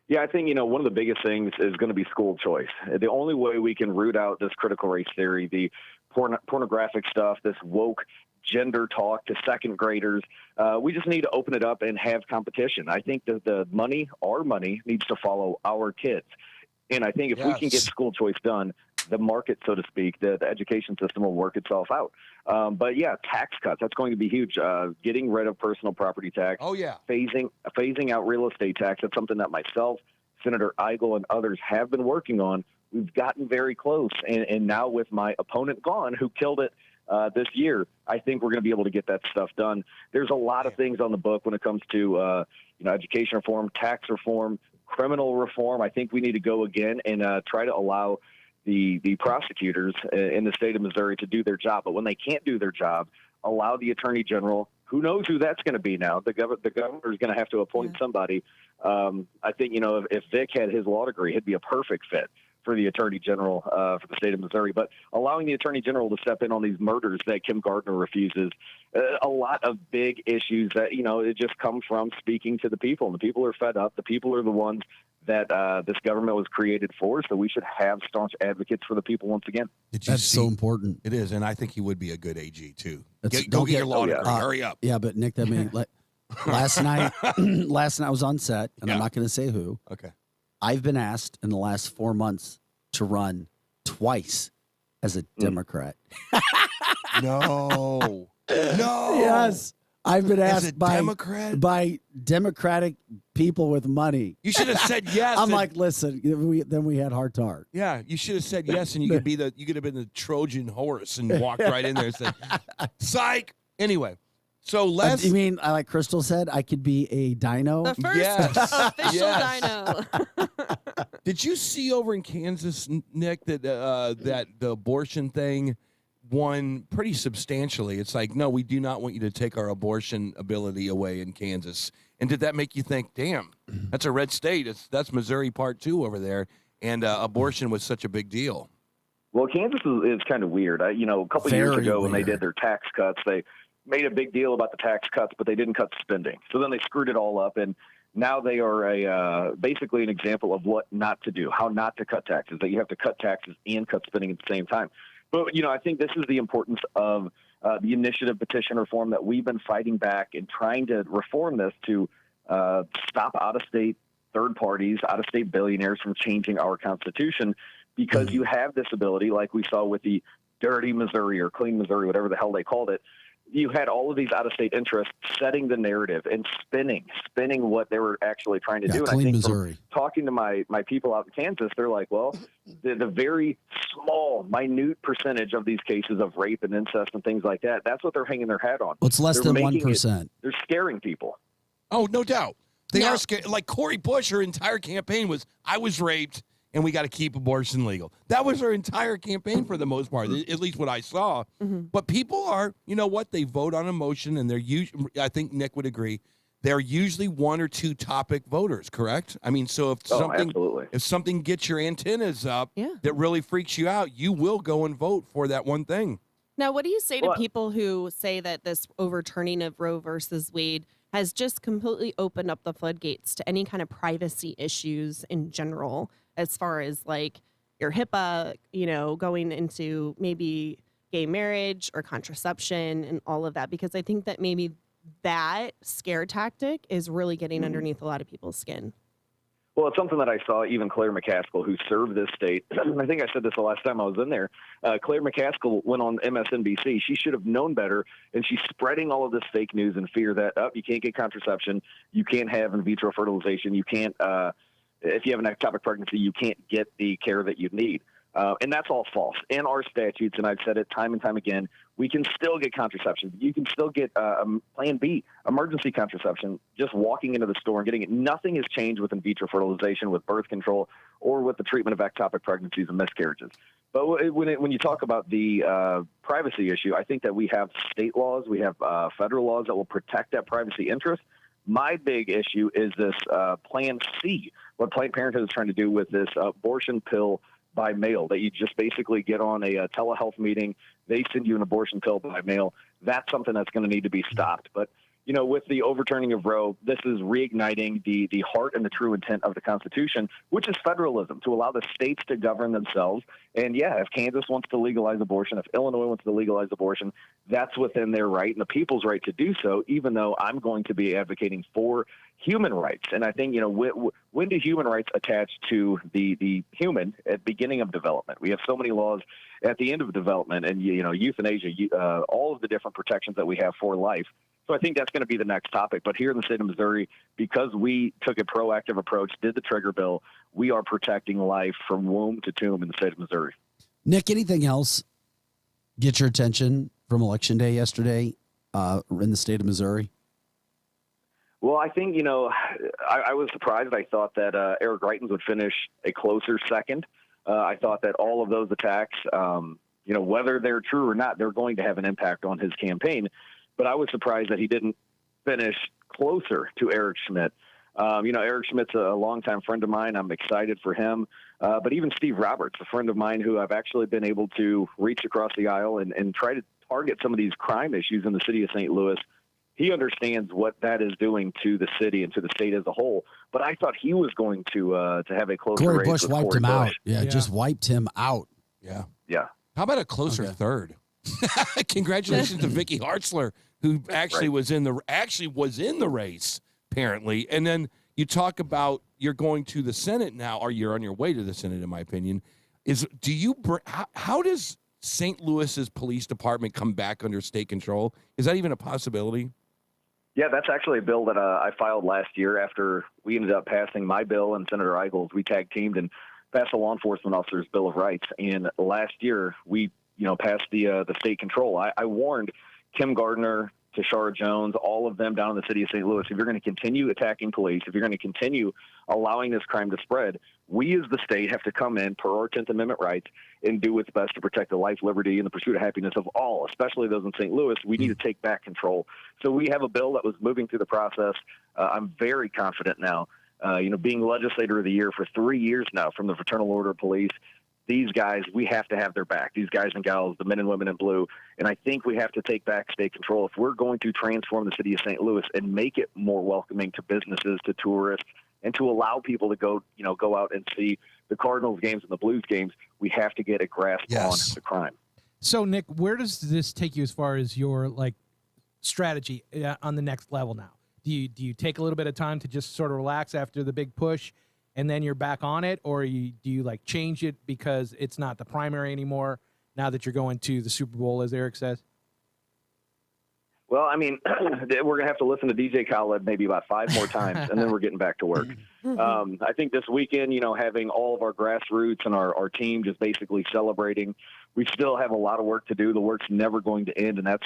Yeah, I think, one of the biggest things is going to be school choice. The only way we can root out this critical race theory, the pornographic stuff, this woke gender talk to second graders, we just need to open it up and have competition. I think that our money needs to follow our kids. And I think if we can get school choice done, the market, so to speak, the education system will work itself out. But tax cuts, that's going to be huge. Getting rid of personal property tax. Oh, yeah. Phasing out real estate tax. That's something that myself, Senator Eigel, and others have been working on. We've gotten very close. And now with my opponent gone, who killed it this year, I think we're going to be able to get that stuff done. There's a lot of things on the book when it comes to education reform, tax reform, criminal reform. I think we need to go again and try to allow the prosecutors in the state of Missouri to do their job. But when they can't do their job, allow the attorney general, who knows who that's going to be now. The governor is going to have to appoint somebody. I think, if Vic had his law degree, he'd be a perfect fit for the attorney general for the state of Missouri. But allowing the attorney general to step in on these murders that Kim Gardner refuses, a lot of big issues that, it just comes from speaking to the people. And the people are fed up. The people are the ones that this government was created for. So we should have staunch advocates for the people once again. That's so important. It is. And I think he would be a good AG too. Go get your law degree. Hurry up. Yeah, but Nick, last night I was on set, and I'm not going to say who. Okay. I've been asked in the last 4 months to run twice as a Democrat. No. Yes. I've been As a asked by Democrat? Democratic people with money. You should have said yes. I'm and- like, listen. Then we had hard talk. Yeah, you should have said yes, and you could have been the Trojan horse and walked right in there and said, "Psych." Anyway, so Les, You mean, like Crystal said, I could be a dino? The first official dino. did you see over in Kansas, Nick, that that the abortion thing won pretty substantially? It's like, no, we do not want you to take our abortion ability away in Kansas. And did that make you think, damn, that's a red state? That's Missouri Part 2 over there, and abortion was such a big deal. Well, Kansas is kind of weird. A couple of years Very ago when they weird. did their tax cuts, they made a big deal about the tax cuts, but they didn't cut spending. So then they screwed it all up, and now they are basically an example of what not to do, how not to cut taxes, that you have to cut taxes and cut spending at the same time. But, I think this is the importance of the initiative petition reform that we've been fighting back and trying to reform this to stop out-of-state third parties, out-of-state billionaires from changing our Constitution, because you have this ability, like we saw with the Dirty Missouri or Clean Missouri, whatever the hell they called it. You had all of these out-of-state interests setting the narrative and spinning what they were actually trying to do. And I Clean think Missouri. from talking to my people out in Kansas, they're like, well, the very small, minute percentage of these cases of rape and incest and things like that, that's what they're hanging their hat on. Well, it's less They're than making 1%. They're scaring people. Oh, no doubt. They are scared. Like Cori Bush, her entire campaign was, I was raped, and we got to keep abortion legal. That was her entire campaign for the most part, at least what I saw. But people are, you know what? They vote on emotion, and they're usually, I think Nick would agree, they're usually one or two topic voters, correct? I mean, so if something gets your antennas up that really freaks you out, you will go and vote for that one thing. Now, what do you say to people who say that this overturning of Roe versus Wade has just completely opened up the floodgates to any kind of privacy issues in general, as far as like your HIPAA, going into maybe gay marriage or contraception and all of that? Because I think that maybe that scare tactic is really getting underneath a lot of people's skin. Well, it's something that I saw even Claire McCaskill, who served this state. I think I said this the last time I was in there. Claire McCaskill went on MSNBC. She should have known better, and she's spreading all of this fake news and fear that you can't get contraception, you can't have in vitro fertilization, you can't, if you have an ectopic pregnancy, you can't get the care that you need. And that's all false. In our statutes, and I've said it time and time again, we can still get contraception. You can still get Plan B, emergency contraception, just walking into the store and getting it. Nothing has changed with in vitro fertilization, with birth control, or with the treatment of ectopic pregnancies and miscarriages. But when you talk about the privacy issue, I think that we have state laws, we have federal laws that will protect that privacy interest. My big issue is this Plan C, what Planned Parenthood is trying to do with this abortion pill by mail, that you just basically get on a telehealth meeting, they send you an abortion pill by mail. That's something that's going to need to be stopped. But, with the overturning of Roe, this is reigniting the heart and the true intent of the Constitution, which is federalism, to allow the states to govern themselves. And, if Kansas wants to legalize abortion, if Illinois wants to legalize abortion, that's within their right and the people's right to do so, even though I'm going to be advocating for human rights. And I think, when do human rights attach to the human at the beginning of development? We have so many laws at the end of development, and, euthanasia, all of the different protections that we have for life. So I think that's going to be the next topic. But here in the state of Missouri, because we took a proactive approach, did the trigger bill, we are protecting life from womb to tomb in the state of Missouri. Nick, anything else get your attention from Election Day yesterday in the state of Missouri? Well, I think, I was surprised. I thought that Eric Greitens would finish a closer second. I thought that all of those attacks, whether they're true or not, they're going to have an impact on his campaign. But I was surprised that he didn't finish closer to Eric Schmidt. Eric Schmidt's a longtime friend of mine. I'm excited for him. But even Steve Roberts, a friend of mine who I've actually been able to reach across the aisle and try to target some of these crime issues in the city of St. Louis. He understands what that is doing to the city and to the state as a whole. But I thought he was going to have a closer Corey race Bush with wiped Corey him Bush. out. Yeah, just wiped him out. Yeah. Yeah. How about a closer third? Congratulations to Vicky Hartzler, who actually was in the race, apparently. And then you talk about you're going to the Senate now, or you're on your way to the Senate, in my opinion. How does St. Louis's police department come back under state control? Is that even a possibility? Yeah, that's actually a bill that I filed last year after we ended up passing my bill and Senator Eichel's. We tag teamed and passed a law enforcement officer's Bill of Rights. And last year we, passed the state control. I warned Kim Gardner, Tashara Jones, all of them down in the city of St. Louis, if you're going to continue attacking police, if you're going to continue allowing this crime to spread, we as the state have to come in per our 10th Amendment rights and do what's best to protect the life, liberty, and the pursuit of happiness of all, especially those in St. Louis. We need to take back control. So we have a bill that was moving through the process. I'm very confident now, being legislator of the year for 3 years now from the Fraternal Order of Police. These guys, we have to have their back. These guys and gals, the men and women in blue. And I think we have to take back state control. If we're going to transform the city of St. Louis and make it more welcoming to businesses, to tourists, and to allow people to go out and see the Cardinals games and the Blues games, we have to get a grasp on the crime. So, Nick, where does this take you as far as your strategy on the next level now? Do you take a little bit of time to just sort of relax after the big push, and then you're back on it, or do you change it because it's not the primary anymore now that you're going to the Super Bowl, as Eric says? Well, I mean, we're going to have to listen to DJ Khaled maybe about 5 more times, and then we're getting back to work. I think this weekend, having all of our grassroots and our team just basically celebrating, we still have a lot of work to do. The work's never going to end, and that's,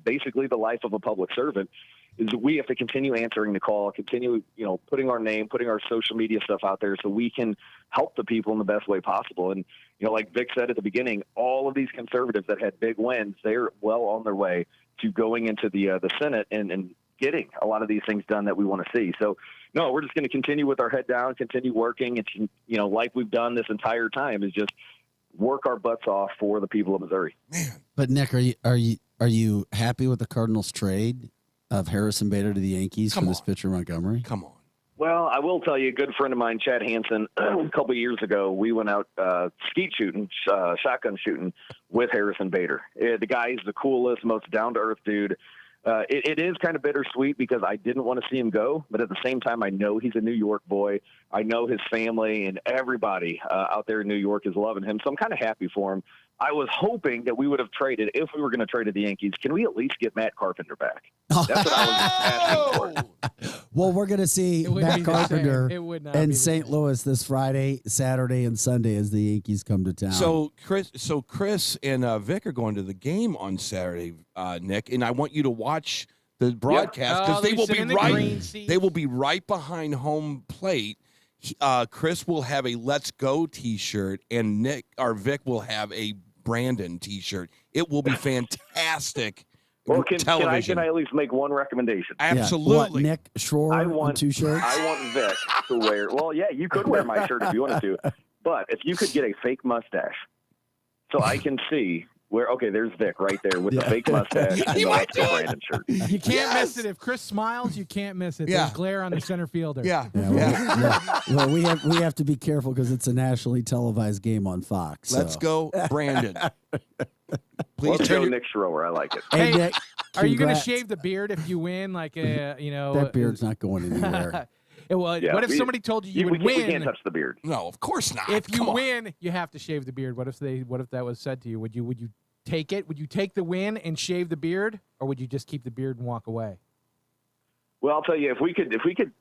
basically the life of a public servant. Is we have to continue answering the call, continue, putting our name, putting our social media stuff out there so we can help the people in the best way possible. And, like Vic said at the beginning, all of these conservatives that had big wins, they're well on their way to going into the Senate and getting a lot of these things done that we want to see. So, no, we're just going to continue with our head down, continue working. And, like we've done this entire time, is just work our butts off for the people of Missouri. But Nick, are you happy with the Cardinals trade of Harrison Bader to the Yankees for this pitcher Montgomery? Come on. Well, I will tell you, a good friend of mine, Chad Hansen, a couple of years ago, we went out skeet shooting, shotgun shooting with Harrison Bader. The guy is the coolest, most down-to-earth dude. It is kind of bittersweet because I didn't want to see him go, but at the same time, I know he's a New York boy. I know his family and everybody out there in New York is loving him, so I'm kind of happy for him. I was hoping that we would have traded, if we were going to trade to the Yankees, can we at least get Matt Carpenter back? That's what I was asking for. Well, we're going to see Matt Carpenter in St. Louis this Friday, Saturday, and Sunday as the Yankees come to town. So Chris and Vic are going to the game on Saturday, Nick, and I want you to watch the broadcast because they will be right behind home plate. Chris will have a Let's Go T-shirt, and Vic will have a Brandon T-shirt. It will be fantastic. Well, can television. I at least make one recommendation? Absolutely. What, Nick Schroer on 2 shirts? I want Vic to wear. Well, yeah, you could wear my shirt if you wanted to, but if you could get a fake mustache, so I can see where. Okay, there's Vic right there with the fake mustache and the Let's Go Brandon shirt. You can't miss it. If Chris smiles, you can't miss it. There's glare on the center fielder. Well, we have to be careful because it's a nationally televised game on Fox. Let's go, Brandon. Please show Nick Schroer. I like it. Hey, Nick, are you going to shave the beard if you win? That beard's not going anywhere. What if somebody told you would win? We can't touch the beard. No, of course not. If you win, you have to shave the beard. What if that was said to you? Would you take it? Would you take the win and shave the beard, or would you just keep the beard and walk away? Well, I'll tell you, if we could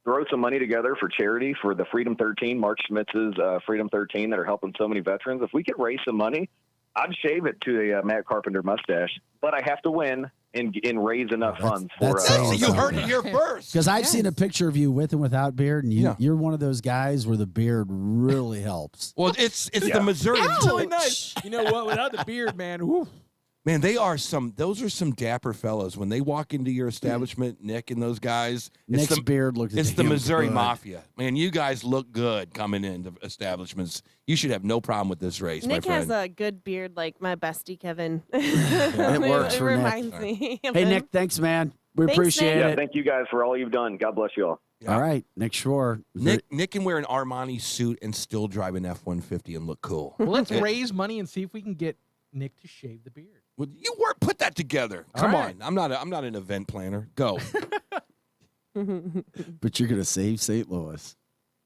throw some money together for charity for the Freedom 13, Mark Schmitz's Freedom 13 that are helping so many veterans, if we could raise some money, I'd shave it to a Matt Carpenter mustache, but I have to win and raise enough funds for. You heard it here first. Because I've seen a picture of you with and without beard, and you're one of those guys where the beard really helps. Well, it's the Missouri. It's really nice. You know what? Without the beard, man. Whew. Man, those are some dapper fellows. When they walk into your establishment, Nick and those guys. Nick's beard looks It's the Missouri good. Mafia. Man, you guys look good coming into establishments. You should have no problem with this race, Nick my friend. has a good beard like my bestie, Kevin. It works it for reminds Nick. me. Hey, Nick, thanks, man. We Thanks, appreciate Nick. it. Yeah, thank you guys for all you've done. God bless you all. Yeah. All right, Nick Schroer. Nick can wear an Armani suit and still drive an F-150 and look cool. Well, let's raise money and see if we can get Nick to shave the beard. Well, put that together. Come on. I'm not an event planner. Go. But you're going to save St. Louis.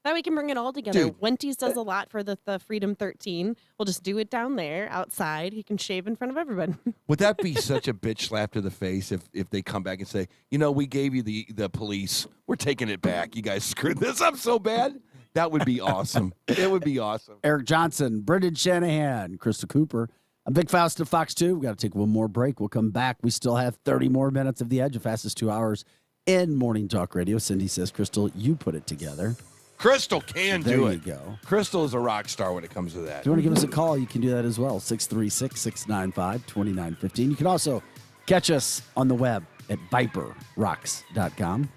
That we can bring it all together. Dude. Wendy's does a lot for the Freedom 13. We'll just do it down there outside. He can shave in front of everyone. Would that be such a bitch slap to the face if they come back and say, you know, we gave you the police. We're taking it back. You guys screwed this up so bad. That would be awesome. It would be awesome. Eric Johnson, Brendan Shanahan, Crystal Cooper. I'm Big Faust of Fox 2. We've got to take one more break. We'll come back. We still have 30 more minutes of The Edge, the fastest 2 hours in Morning Talk Radio. Cindy says, Crystal, you put it together. Crystal can do it. There you go. Crystal is a rock star when it comes to that. If you want to give us a call, you can do that as well. 636-695-2915. You can also catch us on the web at viperrocks.com.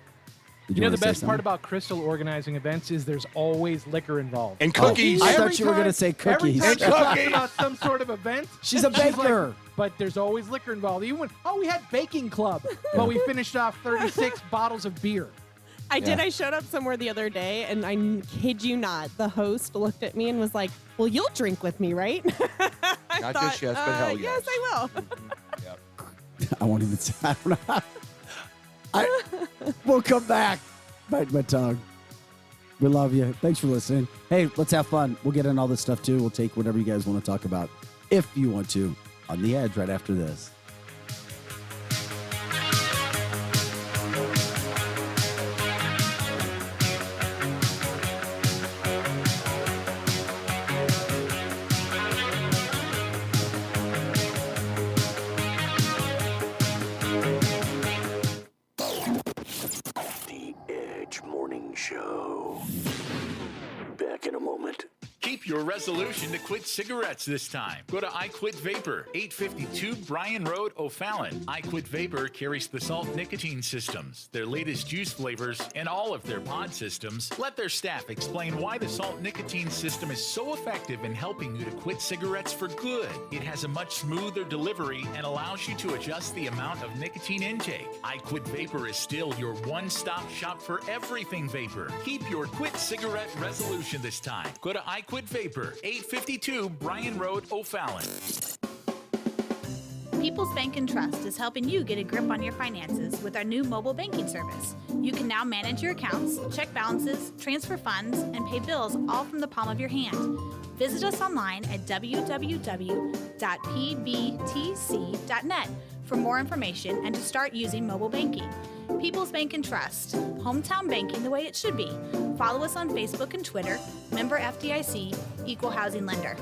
You know, the best part about Crystal organizing events is there's always liquor involved. And cookies. I thought you were going to say cookies. Every time she talks about some sort of event, She's a baker. but there's always liquor involved. Even when, we had baking club, but we finished off 36 bottles of beer. I did. I showed up somewhere the other day, and I kid you not, the host looked at me and was like, well, you'll drink with me, right? Not just yes, but hell yes. Yes, I will. I won't even say. I don't know. We'll come back. Bite my tongue. We love you. Thanks for listening. Hey, let's have fun. We'll get in all this stuff too. We'll take whatever you guys want to talk about, if you want to, on The Edge right after this. Show. Back in a moment. Keep your resolution to quit cigarettes this time. Go to I Quit Vapor, 852 Bryan Road, O'Fallon. I Quit Vapor carries the salt nicotine systems, their latest juice flavors, and all of their pod systems. Let their staff explain why the salt nicotine system is so effective in helping you to quit cigarettes for good. It has a much smoother delivery and allows you to adjust the amount of nicotine intake. I Quit Vapor is still your one-stop shop for everything vapor. Keep your quit cigarette resolution this time. Go to I Quit Vapor, 852 Bryan Road, O'Fallon. People's Bank and Trust is helping you get a grip on your finances with our new mobile banking service. You can now manage your accounts, check balances, transfer funds, and pay bills all from the palm of your hand. Visit us online at www.pbtc.net for more information and to start using mobile banking. People's Bank and Trust, hometown banking the way it should be. Follow us on Facebook and Twitter, member FDIC, equal housing lender.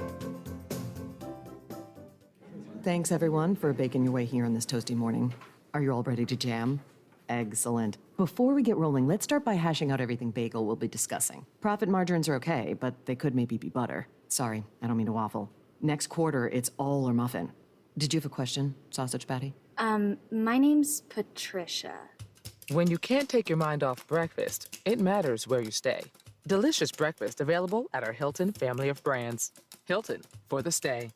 Thanks, everyone, for baking your way here on this toasty morning. Are you all ready to jam? Excellent. Before we get rolling, let's start by hashing out everything bagel we'll be discussing. Profit margins are okay, but they could maybe be butter. Sorry, I don't mean to waffle. Next quarter, it's all or muffin. Did you have a question, sausage patty? My name's Patricia. When you can't take your mind off breakfast, it matters where you stay. Delicious breakfast available at our Hilton family of brands. Hilton, for the stay.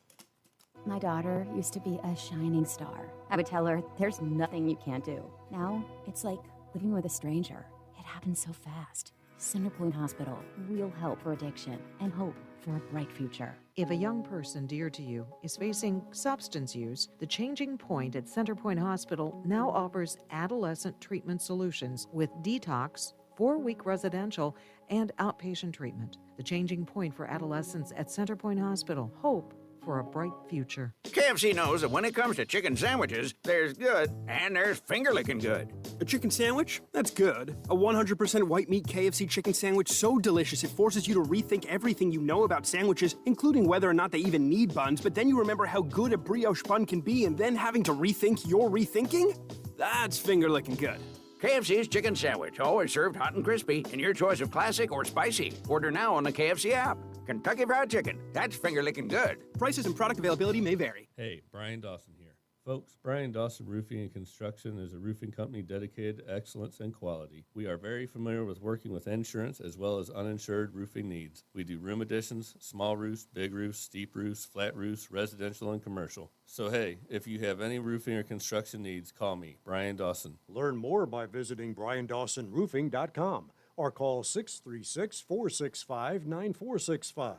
My daughter used to be a shining star. I would tell her, there's nothing you can't do. Now, it's like living with a stranger. It happens so fast. Centerpoint Hospital, real help for addiction and hope for a bright future. If a young person dear to you is facing substance use, the Changing Point at Centerpoint Hospital now offers adolescent treatment solutions with detox, 4-week residential, and outpatient treatment. The Changing Point for adolescents at Centerpoint Hospital. Hope for a bright future. KFC knows that when it comes to chicken sandwiches, there's good and there's finger-licking good. A chicken sandwich? That's good. A 100% white meat KFC chicken sandwich so delicious it forces you to rethink everything you know about sandwiches, including whether or not they even need buns, but then you remember how good a brioche bun can be and then having to rethink your rethinking? That's finger-licking good. KFC's chicken sandwich, always served hot and crispy, in your choice of classic or spicy. Order now on the KFC app. Kentucky Fried Chicken, that's finger-licking good. Prices and product availability may vary. Hey, Brian Dawson here. Folks, Brian Dawson Roofing and Construction is a roofing company dedicated to excellence and quality. We are very familiar with working with insurance as well as uninsured roofing needs. We do room additions, small roofs, big roofs, steep roofs, flat roofs, residential and commercial. So hey, if you have any roofing or construction needs, call me, Brian Dawson. Learn more by visiting BrianDawsonRoofing.com or call 636-465-9465.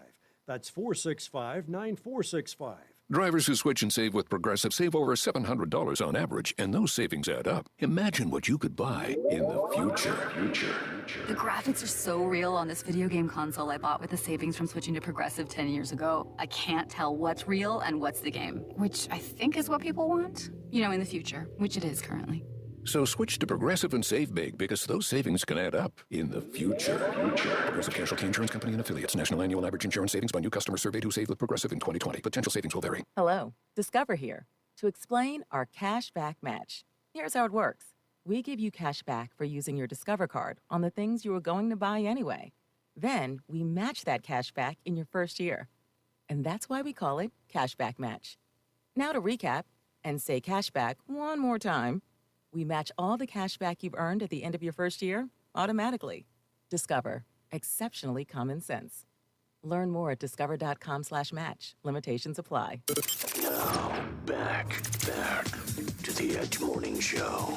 That's 465-9465. Drivers who switch and save with Progressive save over $700 on average, and those savings add up. Imagine what you could buy in the future. The graphics are so real on this video game console I bought with the savings from switching to Progressive 10 years ago. I can't tell what's real and what's the game, which I think is what people want. You know, in the future, which it is currently. So switch to Progressive and save big, because those savings can add up in the future. Progressive Casualty Insurance Company and Affiliates. National annual average insurance savings by new customers surveyed who saved with Progressive in 2020. Potential savings will vary. Hello, Discover here to explain our cash back match. Here's how it works. We give you cash back for using your Discover card on the things you were going to buy anyway. Then we match that cash back in your first year. And that's why we call it Cash Back Match. Now to recap and say cash back one more time. We match all the cash back you've earned at the end of your first year automatically. Discover. Exceptionally common sense. Learn more at discover.com/match. Limitations apply. Now, back to the Edge Morning Show.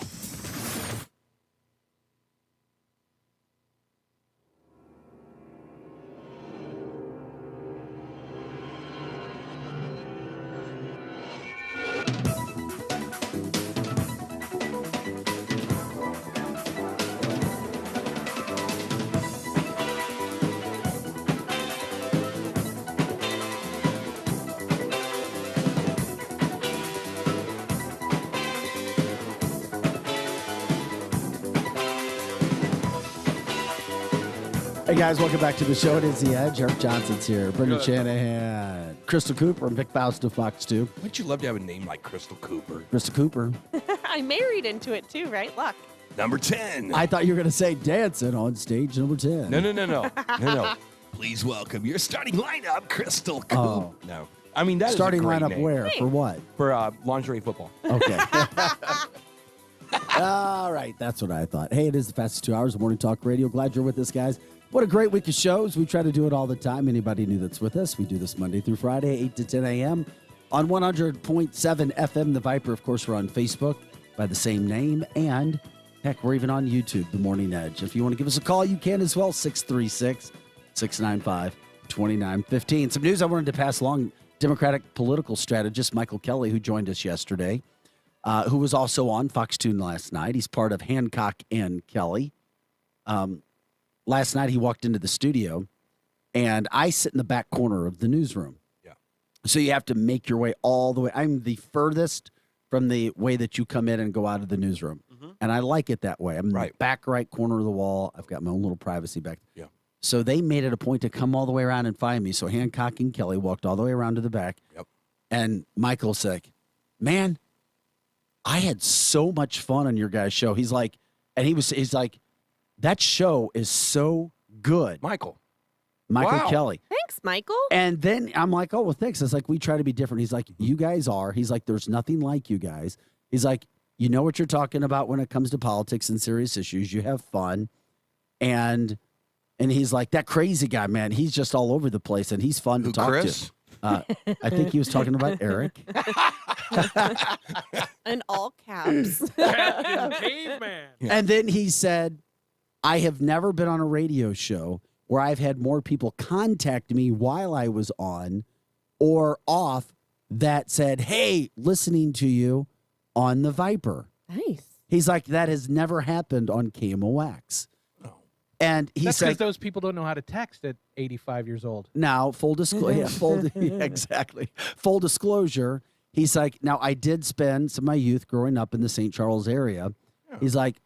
Hey guys, welcome back to the show. It is The Edge. Eric Johnson's here. Brendan Shanahan, Crystal Cooper, and Vic Faust of Fox 2. Wouldn't you love to have a name like Crystal Cooper? Crystal Cooper. I married into it too, right? Look. Number 10. I thought you were going to say dancing on stage number 10. No. Please welcome your starting lineup, Crystal Cooper. Oh. No. I mean, that starting is a great lineup name. where? For what? For lingerie football. Okay. All right. That's what I thought. Hey, it is the fastest 2 hours of morning talk radio. Glad you're with us, guys. What a great week of shows. We try to do it all the time. Anybody new that's with us, we do this Monday through Friday, 8 to 10 a.m. on 100.7 FM. The Viper, of course, we're on Facebook by the same name. And, heck, we're even on YouTube, The Morning Edge. If you want to give us a call, you can as well, 636-695-2915. Some news I wanted to pass along. Democratic political strategist Michael Kelly, who joined us yesterday, who was also on Fox 2 last night. He's part of Hancock and Kelly. Last night he walked into the studio, and I sit in the back corner of the newsroom. Yeah. So you have to make your way all the way. I'm the furthest from the way that you come in and go out of the newsroom. Mm-hmm. And I like it that way. I'm in the back right corner of the wall. I've got my own little privacy back there. Yeah. So they made it a point to come all the way around and find me. So Hancock and Kelly walked all the way around to the back. Yep. And Michael's like, man, I had so much fun on your guys' show. He's like, he's like, that show is so good. Michael wow. Kelly. Thanks, Michael. And then I'm like, oh, well, thanks. It's like, we try to be different. He's like, you guys are. He's like, there's nothing like you guys. He's like, you know what you're talking about when it comes to politics and serious issues. You have fun. And he's like, that crazy guy, man, he's just all over the place, and he's fun to talk Chris? to. I think he was talking about Eric. In all caps. Captain Caveman. And then he said, I have never been on a radio show where I've had more people contact me while I was on or off that said, hey, listening to you on the Viper. Nice. He's like, that has never happened on KMOX. And he That's said, because those people don't know how to text at 85 years old. now, full disclosure, exactly. Full disclosure, he's like, now I did spend some of my youth growing up in the St. Charles area. Yeah. He's like,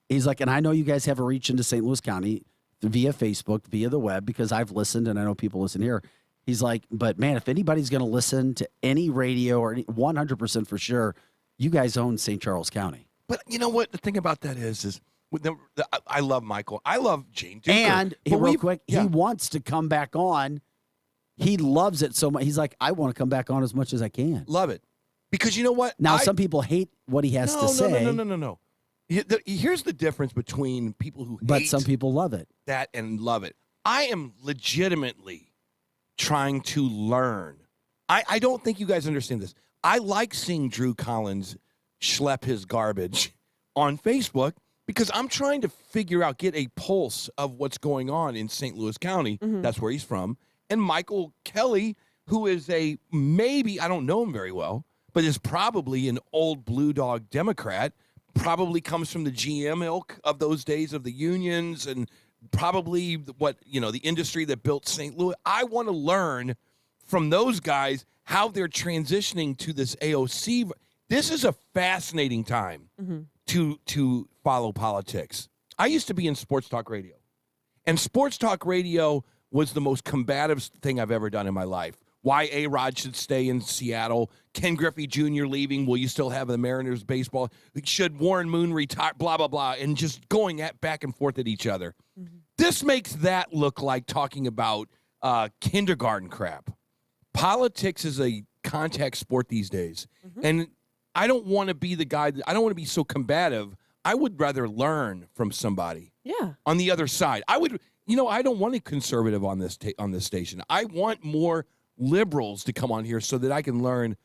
and I know you guys have a reach into St. Louis County via Facebook, via the web, because I've listened and I know people listen here. He's like, but man, if anybody's going to listen to any radio or 100% for sure, you guys own St. Charles County. But you know what? The thing about that is I love Michael. I love Gene Duker. And real quick, he wants to come back on. He loves it so much. He's like, I want to come back on as much as I can. Love it. Because you know what? Now, some people hate what he has to say. No. Here's the difference between people who hate but some people love it. That and love it. I am legitimately trying to learn. I don't think you guys understand this. I like seeing Drew Collins schlep his garbage on Facebook because I'm trying to figure out, get a pulse of what's going on in St. Louis County. Mm-hmm. That's where he's from. And Michael Kelly who is a maybe, I don't know him very well, but is probably an old blue dog Democrat, probably comes from the GM ilk of those days of the unions and probably the industry that built St. Louis. I want to learn from those guys how they're transitioning to this AOC. This is a fascinating time to follow politics. I used to be in sports talk radio, and sports talk radio was the most combative thing I've ever done in my life. Why A-Rod should stay in Seattle, Ken Griffey Jr. leaving, will you still have the Mariners baseball? Should Warren Moon retire, blah, blah, blah, and just going back and forth at each other. This makes that look like talking about kindergarten crap. Politics is a contact sport these days, and I don't want to be the guy, I don't want to be so combative. I would rather learn from somebody on the other side. I don't want a conservative on this station. I want more liberals to come on here so that I can learn,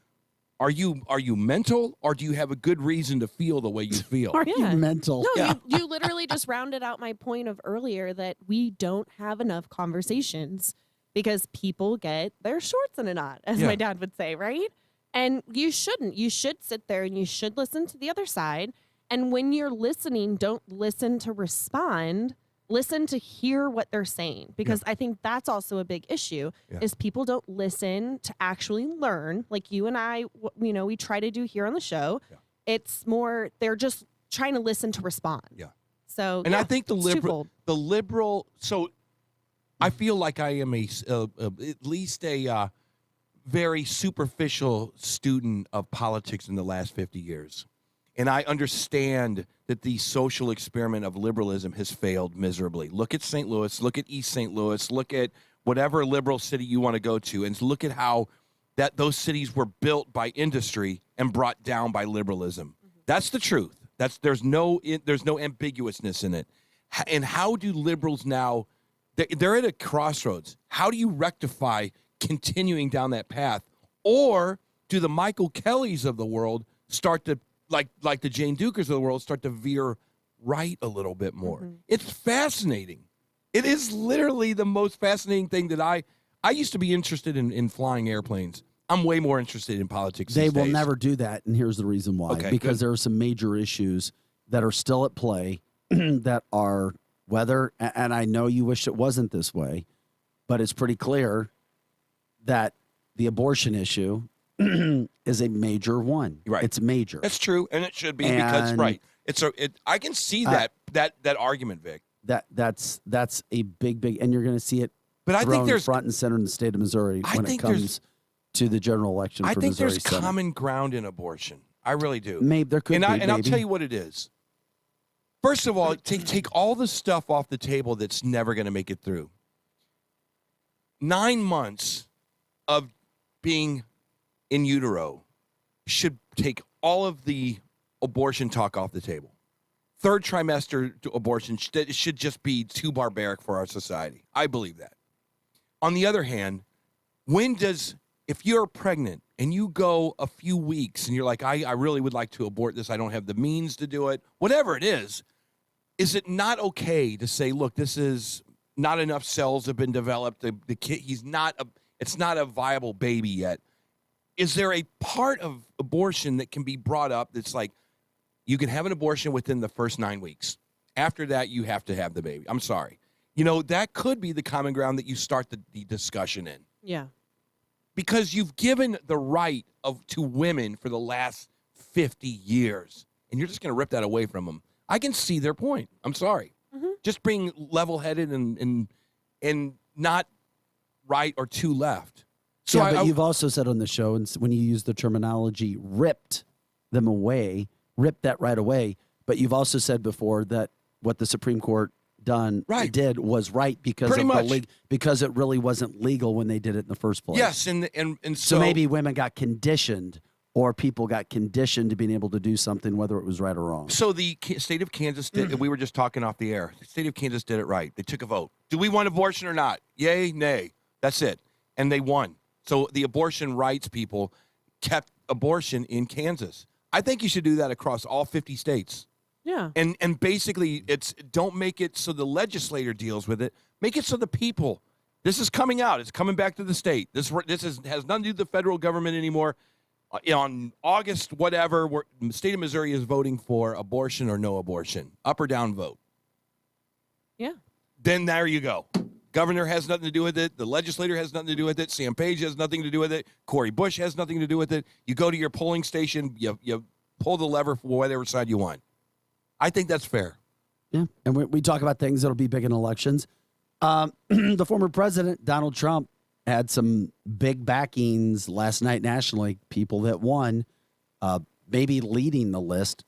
are you mental, or do you have a good reason to feel the way you feel? Are you mental? No, you literally just rounded out my point of earlier that we don't have enough conversations because people get their shorts in a knot, as my dad would say, right? And you shouldn't. You should sit there and you should listen to the other side. And when you're listening, don't listen to respond. Listen to hear what they're saying, because I think that's also a big issue is people don't listen to actually learn, like you and I, we try to do here on the show. It's more, they're just trying to listen to respond. So, and I think the liberal, so I feel like I am at least a very superficial student of politics in the last 50 years. And I understand that the social experiment of liberalism has failed miserably. Look at St. Louis, look at East St. Louis, look at whatever liberal city you want to go to, and look at how those cities were built by industry and brought down by liberalism. That's the truth. There's no ambiguousness in it. And how do liberals now, they're at a crossroads. How do you rectify continuing down that path? Or do the Michael Kellys of the world start to, like the Jane Dukers of the world, start to veer right a little bit more? It's fascinating. It is literally the most fascinating thing that I used to be interested in flying airplanes. I'm way more interested in politics They these will days. never do that, and here's the reason why. Okay, because good. there are some major issues that are still at play that are whether, and I know you wish it wasn't this way, but it's pretty clear that the abortion issue is a major one. Right. It's major. That's true, and it should be because I can see that argument, Vic. That's a big, and you're going to see it. But I think there's front and center in the state of Missouri when it comes to the general election. I for think Missouri there's Senate. common ground in abortion. I really do. Maybe there could be. And I'll tell you what it is. First of all, take all the stuff off the table that's never going to make it through. 9 months of being in utero should take all of the abortion talk off the table. Third trimester abortion should just be too barbaric for our society. I believe that. On the other hand, if you're pregnant and you go a few weeks and you're like, I really would like to abort this, I don't have the means to do it, whatever it is it not okay to say, look, this is not enough cells have been developed, the kid, it's not a viable baby yet? Is there a part of abortion that can be brought up that's like, you can have an abortion within the first 9 weeks. After that, you have to have the baby. I'm sorry. That could be the common ground that you start the discussion in. Yeah. Because you've given the right to women for the last 50 years, and you're just going to rip that away from them. I can see their point. I'm sorry. Just being level-headed and not right or too left. So but you've also said on the show, and when you use the terminology ripped them away, ripped that right away, but you've also said before that what the Supreme Court did was right because because it really wasn't legal when they did it in the first place. Yes, and so maybe women got conditioned, or people got conditioned to being able to do something, whether it was right or wrong. So the state of Kansas did, we were just talking off the air, the state of Kansas did it right. They took a vote. Do we want abortion or not? Yay, nay. That's it. And they won. So the abortion rights people kept abortion in Kansas. I think you should do that across all 50 states. Yeah. And basically, don't make it so the legislator deals with it. Make it so the people This is coming out. It's coming back to the state. This has nothing to do with the federal government anymore. On August, whatever, the state of Missouri is voting for abortion or no abortion, up or down vote. Yeah. Then there you go. Governor has nothing to do with it. The legislator has nothing to do with it. Sam Page has nothing to do with it. Cory Bush has nothing to do with it. You go to your polling station, you pull the lever for whatever side you want. I think that's fair. Yeah, and we talk about things that'll be big in elections. The former president, Donald Trump, had some big backings last night nationally. People that won, maybe leading the list,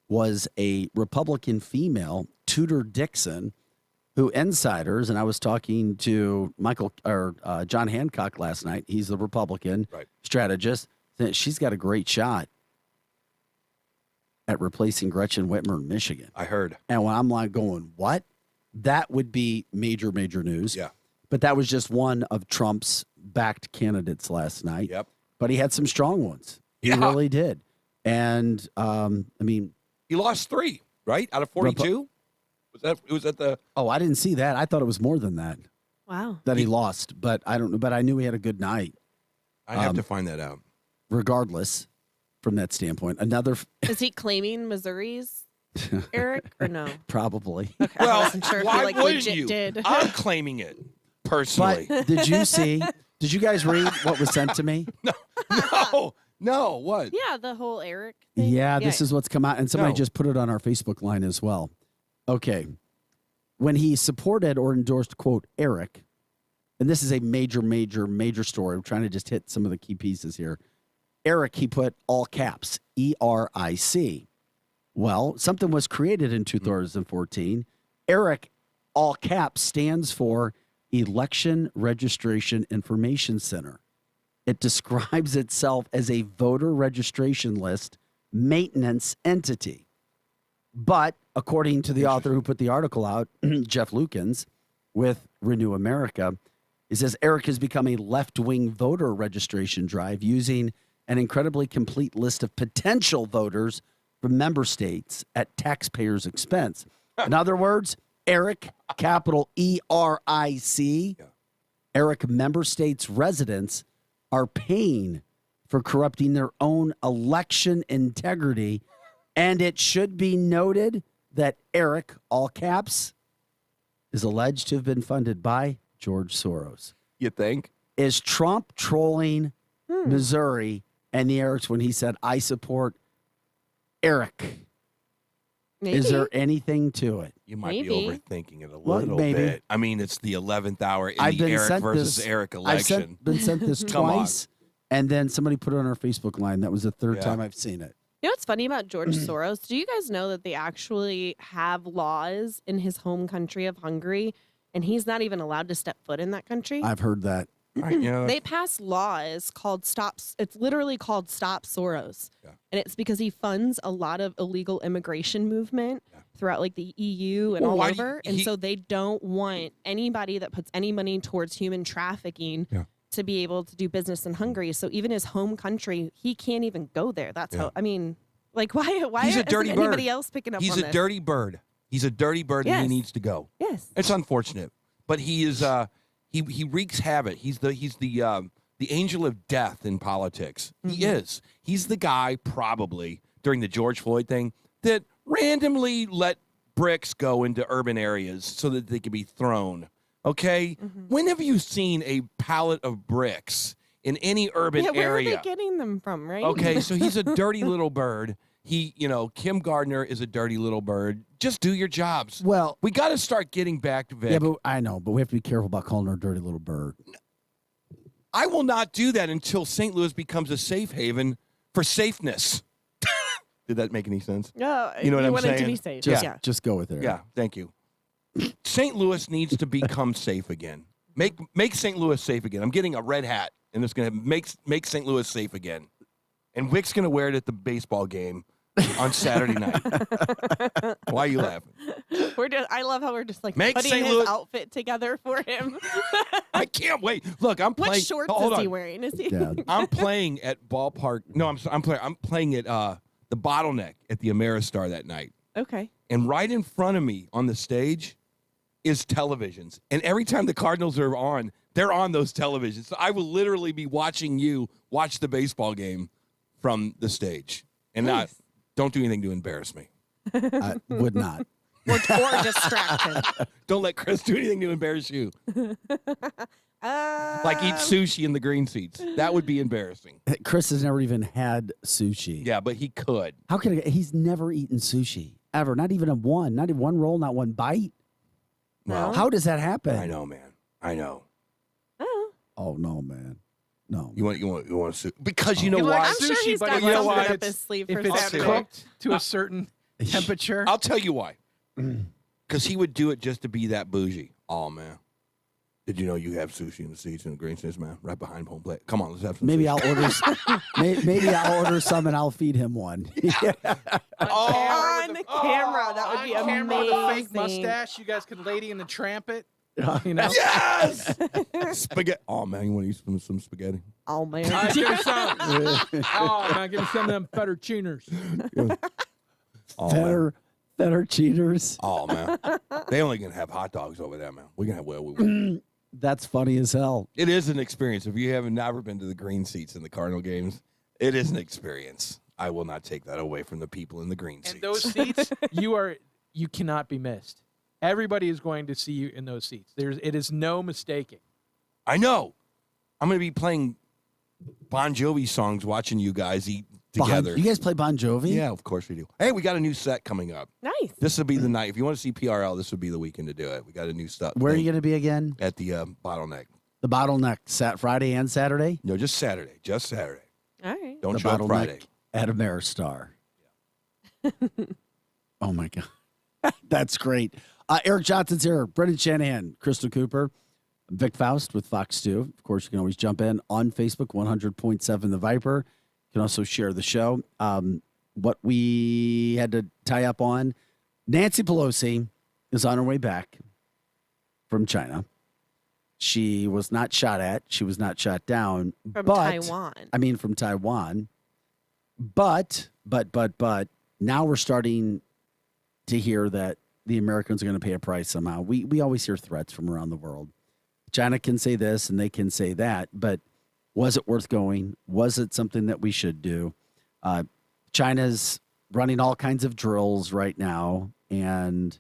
was a Republican female, Tudor Dixon, who insiders, and I was talking to John Hancock last night. He's the Republican strategist. She's got a great shot at replacing Gretchen Whitmer in Michigan. I heard. And when I'm like going, what? That would be major, major news. Yeah. But that was just one of Trump's backed candidates last night. Yep. But he had some strong ones. He really did. And, he lost 3, right? Out of 42? Was that the... Oh, I didn't see that. I thought it was more than that. Wow. That he lost. But I don't know. But I knew he had a good night. I have to find that out. Regardless, from that standpoint. Another... Is he claiming Missouri's Eric or no? Probably. Okay. Well, I wasn't sure if why he like wouldn't legit you? did. I'm claiming it personally. But did you guys read what was sent to me? No, what? Yeah, the whole Eric thing. Yeah, this is what's come out. And somebody No. just put it on our Facebook line as well. Okay. When he supported or endorsed, quote, Eric, and this is a major, major, major story. I'm trying to just hit some of the key pieces here. Eric, he put all caps, ERIC. Well, something was created in 2014. Eric, all caps, stands for Election Registration Information Center. It describes itself as a voter registration list maintenance entity. But according to the author who put the article out, Jeff Lukens, with Renew America, he says Eric has become a left-wing voter registration drive using an incredibly complete list of potential voters from member states at taxpayers' expense. In other words, Eric, capital ERIC, Eric member states residents are paying for corrupting their own election integrity. And it should be noted that Eric, all caps, is alleged to have been funded by George Soros. You think? Is Trump trolling Missouri and the Erics when he said, I support Eric? Maybe. Is there anything to it? You might be overthinking it a Well, little maybe. bit. I mean, it's the 11th hour in I've the been Eric sent versus this- Eric I've election. been sent this Come on. twice, and then somebody put it on our Facebook line. That was the third Yeah. time I've seen it. You know what's funny about George Soros? Do you guys know that they actually have laws in his home country of Hungary, and he's not even allowed to step foot in that country? I've heard that. They pass laws called it's literally called Stop Soros. And it's because he funds a lot of illegal immigration movement throughout like the EU and Well, all why do over. And so they don't want anybody that puts any money towards human trafficking to be able to do business in Hungary. So even his home country, he can't even go there. That's how, I mean, like why He's a isn't dirty anybody bird. else picking up He's on a this? dirty bird. He's a dirty bird and he Yes. needs to go. Yes. It's unfortunate. But he is he wreaks havoc. He's the angel of death in politics. He is. He's the guy probably during the George Floyd thing that randomly let bricks go into urban areas so that they could be thrown. Okay? When have you seen a pallet of bricks in any urban Yeah, where area? are they getting them from, right? Okay, so he's a dirty little bird. Kim Gardner is a dirty little bird. Just do your jobs. Well, we got to start getting back to Vic. Yeah, but I know, but we have to be careful about calling her a dirty little bird. I will not do that until St. Louis becomes a safe haven for safeness. Did that make any sense? No, You know what I'm want it to saying? be safe. Just go with it. Yeah, thank you. St. Louis needs to become safe again. Make St. Louis safe again. I'm getting a red hat, and it's going to make St. Louis safe again. And Wick's going to wear it at the baseball game on Saturday night. Why are you laughing? I love how we're just like Make putting St. his Louis- outfit together for him. I can't wait. Look, I'm playing. What shorts hold is he on. wearing? Is he? I'm playing at ballpark. No, I'm playing at the Bottleneck at the Ameristar that night. Okay. And right in front of me on the stage is televisions. And every time the Cardinals are on, they're on those televisions. So I will literally be watching you watch the baseball game from the stage. And don't do anything to embarrass me. I would not. Or distract him. Don't let Chris do anything to embarrass you. Like eat sushi in the green seats. That would be embarrassing. Chris has never even had sushi. Yeah, but he could. How can he's never eaten sushi ever? Not even not even one roll, not one bite. Well, how does that happen? I know, man. I know. Oh no, man. No. You want sushi because you know He why? likes I'm sure sushi, he's but got you know something what? up his sleeve for If it's Saturday. cooked to a certain temperature, I'll tell you why. Because he would do it just to be that bougie. Oh man. Did you know you have sushi in the seats in the green seats, man? Right behind home plate. Come on, let's have some. Maybe sushi. I'll order. Maybe I'll order some and I'll feed him one. On camera, that would be on camera with a fake amazing. mustache, you guys could Lady in the Tramp it. You know? Yes. Spaghetti. Oh man, you want to eat some spaghetti? Oh man. All right, give me some. Oh man, give me some of them fettucciners. Better cheaters. Oh man, they only gonna have hot dogs over there, man. We can have whatever we want. That's funny as hell. It is an experience. If you haven't never been to the green seats in the Cardinal games, it is an experience. I will not take that away from the people in the green seats. And those seats, you cannot be missed. Everybody is going to see you in those seats. It is no mistaking. I know. I'm going to be playing Bon Jovi songs, watching you guys eat together. You guys play Bon Jovi? Yeah, of course we do. Hey, we got a new set coming up. Nice. This will be the night. If you want to see PRL, this would be the weekend to do it. We got a new stuff. Where are you going to be again? At the Bottleneck. The Bottleneck, Friday and Saturday? No, just Saturday. Just Saturday. All right. Don't the show up Bottleneck Friday. At Ameristar. Oh, my God. That's great. Eric Johnson's here. Brendan Shanahan, Crystal Cooper, Vic Faust with Fox 2. Of course, you can always jump in on Facebook, 100.7 The Viper. You can also share the show. What we had to tie up on, Nancy Pelosi is on her way back from China. She was not shot at. She was not shot down. From but, Taiwan. I mean, from Taiwan. But, now we're starting to hear that the Americans are going to pay a price somehow. We always hear threats from around the world. China can say this and they can say that, but was it worth going? Was it something that we should do? China's running all kinds of drills right now, and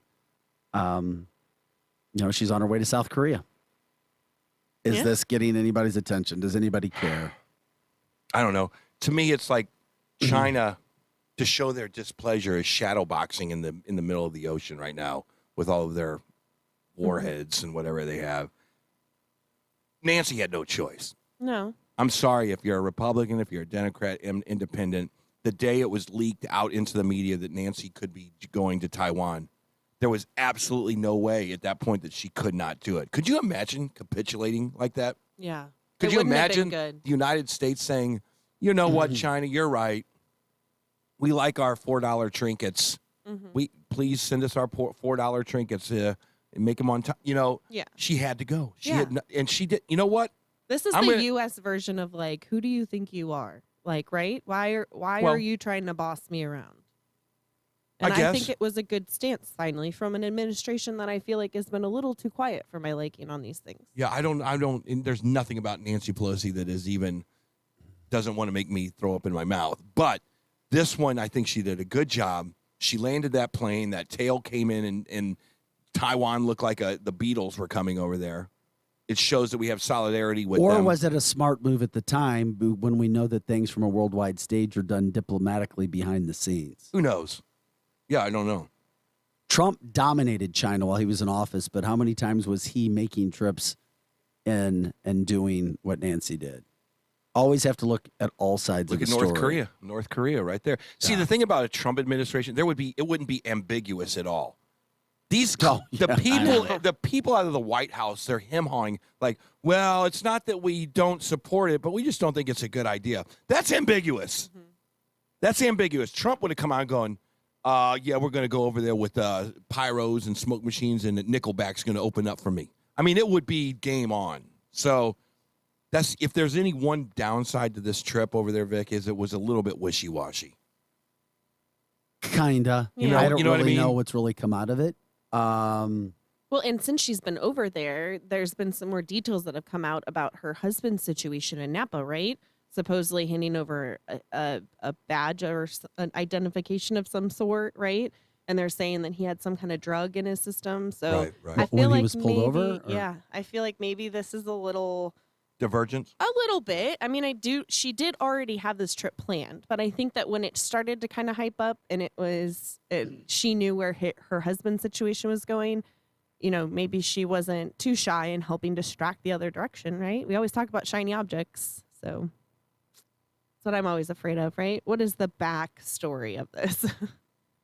she's on her way to South Korea. Is this getting anybody's attention? Does anybody care? I don't know. To me, it's like China to show their displeasure is shadow boxing in the middle of the ocean right now with all of their warheads and whatever they have. Nancy had no choice. No. I'm sorry if you're a Republican, if you're a Democrat, independent. The day it was leaked out into the media that Nancy could be going to Taiwan, there was absolutely no way at that point that she could not do it. Could you imagine capitulating like that? Yeah. Could It you wouldn't have been imagine good. the United States saying, you know what, China, you're right. We like our $4 trinkets. We please send us our $4 trinkets and make them on time. Yeah. She had to go. She Yeah. had and she did. You know what? This is the U.S. version of like, who do you think you are? Like, right? Why are you trying to boss me around? And I think it was a good stance finally from an administration that I feel like has been a little too quiet for my liking on these things. Yeah, I don't. And there's nothing about Nancy Pelosi that is even doesn't want to make me throw up in my mouth. But this one, I think she did a good job. She landed that plane. That tail came in, and Taiwan looked like the Beatles were coming over there. It shows that we have solidarity with them. Or was it a smart move at the time when we know that things from a worldwide stage are done diplomatically behind the scenes? Who knows? Yeah, I don't know. Trump dominated China while he was in office, but how many times was he making trips and doing what Nancy did? Always have to look at all sides of the story. Look at North Korea. North Korea right there. See, the thing about a Trump administration, it wouldn't be ambiguous at all. The people out of the White House, they're hem-hawing like, well, it's not that we don't support it, but we just don't think it's a good idea. That's ambiguous. That's ambiguous. Trump would have come out going, yeah, we're going to go over there with pyros and smoke machines, and Nickelback's going to open up for me. I mean, it would be game on. So that's if there's any one downside to this trip over there, Vic, is it was a little bit wishy-washy. Kinda. Yeah. I don't You know what I really mean? know what's really come out of it. Well, and since she's been over there, there's been some more details that have come out about her husband's situation in Napa, right? Supposedly handing over a badge or an identification of some sort, right? And they're saying that he had some kind of drug in his system. So Right. I feel When he like was pulled maybe, over, or- yeah, I feel like maybe this is a little Divergence. A little bit. I mean, she did already have this trip planned, but I think that when it started to kind of hype up and she knew where her husband's situation was going, maybe she wasn't too shy in helping distract the other direction, right? We always talk about shiny objects. So that's what I'm always afraid of, right? What is the backstory of this?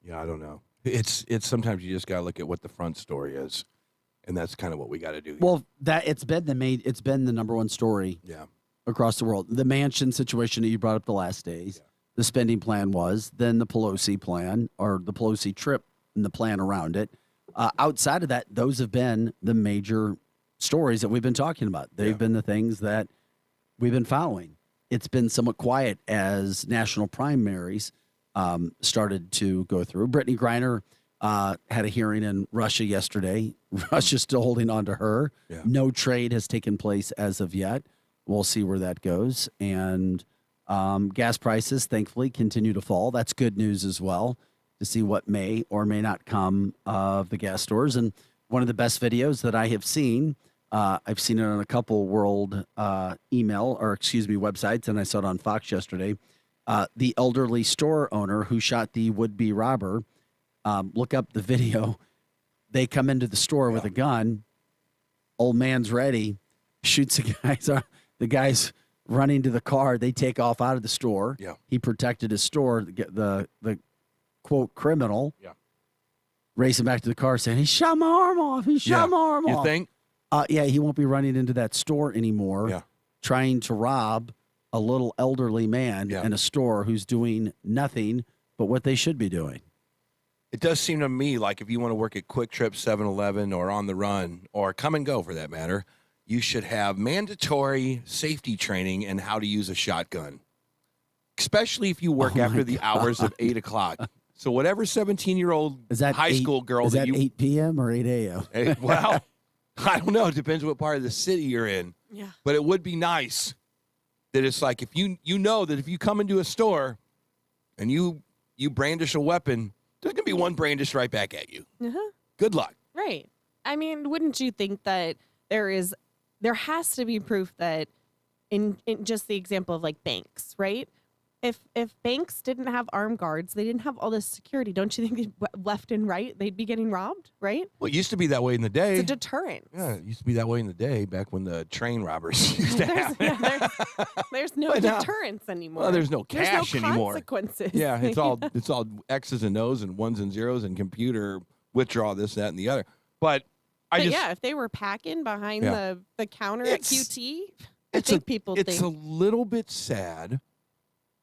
Yeah, I don't know. It's sometimes you just got to look at what the front story is. And that's kind of what we got to do here. Well, it's been the number one story across the world. The mansion situation that you brought up the last days, the spending plan was, then the Pelosi plan or the Pelosi trip and the plan around it. Outside of that, those have been the major stories that we've been talking about. They've been the things that we've been following. It's been somewhat quiet as national primaries started to go through. Brittany Griner had a hearing in Russia yesterday. Russia's still holding on to her. Yeah. No trade has taken place as of yet. We'll see where that goes. And gas prices, thankfully, continue to fall. That's good news as well, to see what may or may not come of the gas stores. And one of the best videos that I have seen, I've seen it on a couple world websites, and I saw it on Fox yesterday. The elderly store owner who shot the would-be robber. Look up the video. They come into the store with a gun. Old man's ready. Shoots the guys. The guy's running to the car. They take off out of the store. Yeah. He protected his store. The quote criminal. Yeah. Racing back to the car saying, he shot my arm off. He shot my arm off. You think? Yeah, he won't be running into that store anymore. Yeah. Trying to rob a little elderly man in a store who's doing nothing but what they should be doing. It does seem to me like if you want to work at Quick Trip, 7-Eleven, or On the Run, or Come and Go for that matter, you should have mandatory safety training and how to use a shotgun, especially if you work after the hours of 8 o'clock. So whatever 17-year-old high school girl is that you 8 p.m. or 8 a.m.? Well, I don't know. It depends what part of the city you're in. Yeah. But it would be nice that it's like if you know that if you come into a store and you brandish a weapon, there's going to be one brandish right back at you. Uh-huh. Good luck. Right. I mean, wouldn't you think that there has to be proof that in just the example of like banks, right? If banks didn't have armed guards, they didn't have all this security, don't you think left and right they'd be getting robbed, right? Well, it used to be that way in the day. It's a deterrent. Yeah, it used to be that way in the day back when the train robbers used to happen. There's no But now- deterrence anymore. Well, there's no cash there's no anymore. consequences. Yeah, it's all X's and O's and ones and zeros and computer withdraw this, that, and the other. But yeah, if they were packing behind the counter at QT, I think people it's think a little bit sad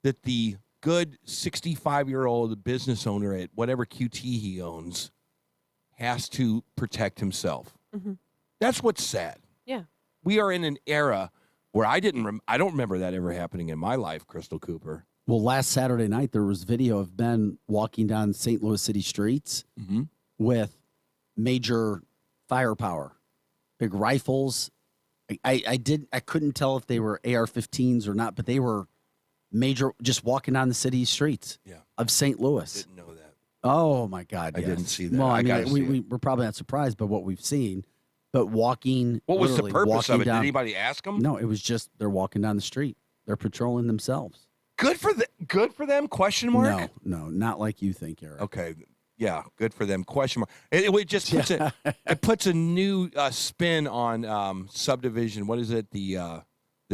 that the good 65-year-old business owner at whatever QT he owns has to protect himself. Mhm. That's what's sad. Yeah. We are in an era where I don't remember that ever happening in my life, Crystal Cooper. Well, last Saturday night, there was video of Ben walking down St. Louis city streets with major firepower, big rifles. I couldn't tell if they were AR-15s or not, but they were major, just walking down the city streets of St. Louis. Didn't know that. Oh, my God. I yes. didn't see that. Well, I gotta see we're probably not surprised by what we've seen, but walking. What was the literally purpose walking of it? down- Did anybody ask them? No, it was just they're walking down the street. They're patrolling themselves. Good for them? Question mark? No, not like you think, Eric. Okay. Yeah, good for them. Question mark. It just puts it puts a new spin on subdivision. What is it? The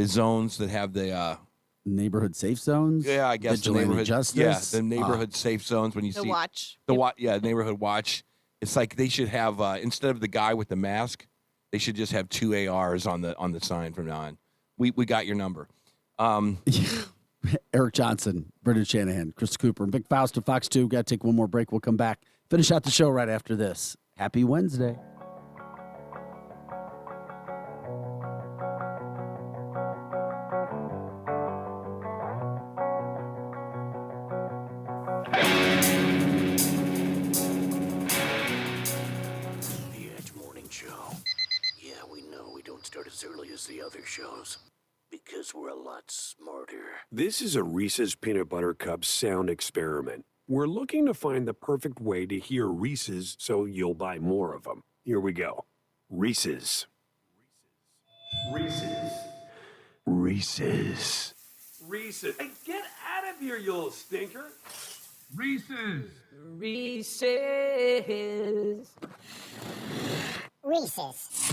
zones that have the neighborhood safe zones. yeah, I guess the Vigilante neighborhood justice. Yeah, the neighborhood safe zones when you the see watch. neighborhood watch. It's like they should have instead of the guy with the mask, they should just have 2 ARs on the sign from now on. We got your number. Eric Johnson, Brendan Shanahan, Chris Cooper, and Big Faust of Fox 2. Got to take one more break. We'll come back. Finish out the show right after this. Happy Wednesday. It's Morning as early as the other shows. Because we're a lot smarter. This is a Reese's Peanut Butter Cup sound experiment. We're looking to find the perfect way to hear Reese's so you'll buy more of them. Here we go. Reese's. Reese's. Reese's. Reese's. Hey, get out of here, you little stinker. Reese's. Reese's. Reese's.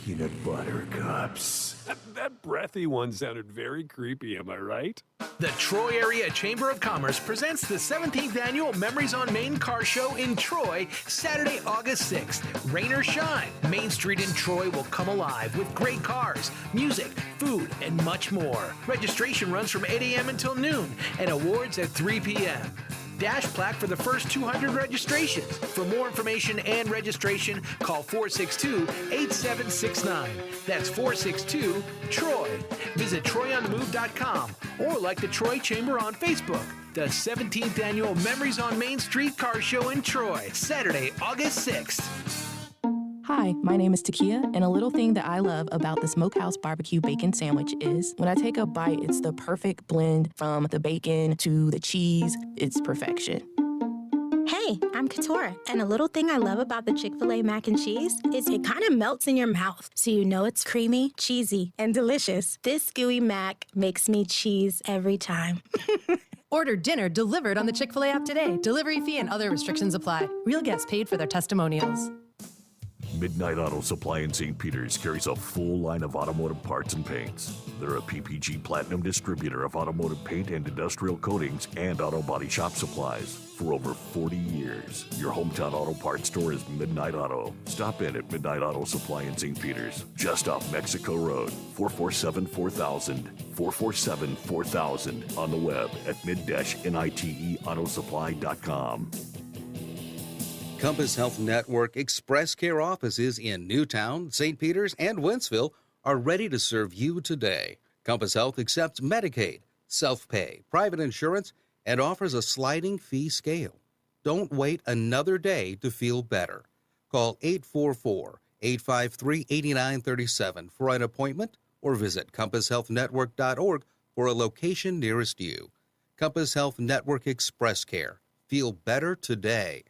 Peanut Butter Cups. That breathy one sounded very creepy, am I right? The Troy Area Chamber of Commerce presents the 17th Annual Memories on Main Car Show in Troy, Saturday, August 6th. Rain or shine, Main Street in Troy will come alive with great cars, music, food, and much more. Registration runs from 8 a.m. until noon and awards at 3 p.m. Dash plaque for the first 200 registrations. For more information and registration, call 462-8769. That's 462-TROY. Visit TroyOnTheMove.com or like the Troy Chamber on Facebook. The 17th Annual Memories on Main Street Car Show in Troy, Saturday, August 6th. Hi, my name is Takia, and a little thing that I love about the Smokehouse Barbecue Bacon Sandwich is when I take a bite, it's the perfect blend from the bacon to the cheese. It's perfection. Hey, I'm Katora, and a little thing I love about the Chick-Fil-A Mac and Cheese is it kind of melts in your mouth, so you know it's creamy, cheesy, and delicious. This gooey mac makes me cheese every time. Order dinner delivered on the Chick-fil-A app today. Delivery fee and other restrictions apply. Real guests paid for their testimonials. Midnight Auto Supply in St. Peters carries a full line of automotive parts and paints. They're a PPG Platinum distributor of automotive paint and industrial coatings and auto body shop supplies. For over 40 years, your hometown auto parts store is Midnight Auto. Stop in at Midnight Auto Supply in St. Peters, just off Mexico Road, 447-4000, 447-4000, on the web at mid-niteautosupply.com. Compass Health Network Express Care offices in Newtown, St. Peters, and Wentzville are ready to serve you today. Compass Health accepts Medicaid, self-pay, private insurance, and offers a sliding fee scale. Don't wait another day to feel better. Call 844-853-8937 for an appointment or visit compasshealthnetwork.org for a location nearest you. Compass Health Network Express Care. Feel better today.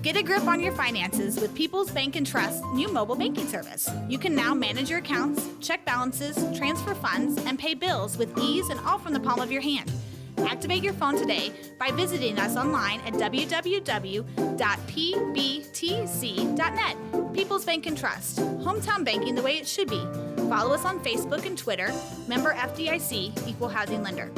Get a grip on your finances with People's Bank and Trust's new mobile banking service. You can now manage your accounts, check balances, transfer funds, and pay bills with ease and all from the palm of your hand. Activate your phone today by visiting us online at www.pbtc.net. People's Bank and Trust. Hometown banking the way it should be. Follow us on Facebook and Twitter. Member FDIC, Equal Housing Lender.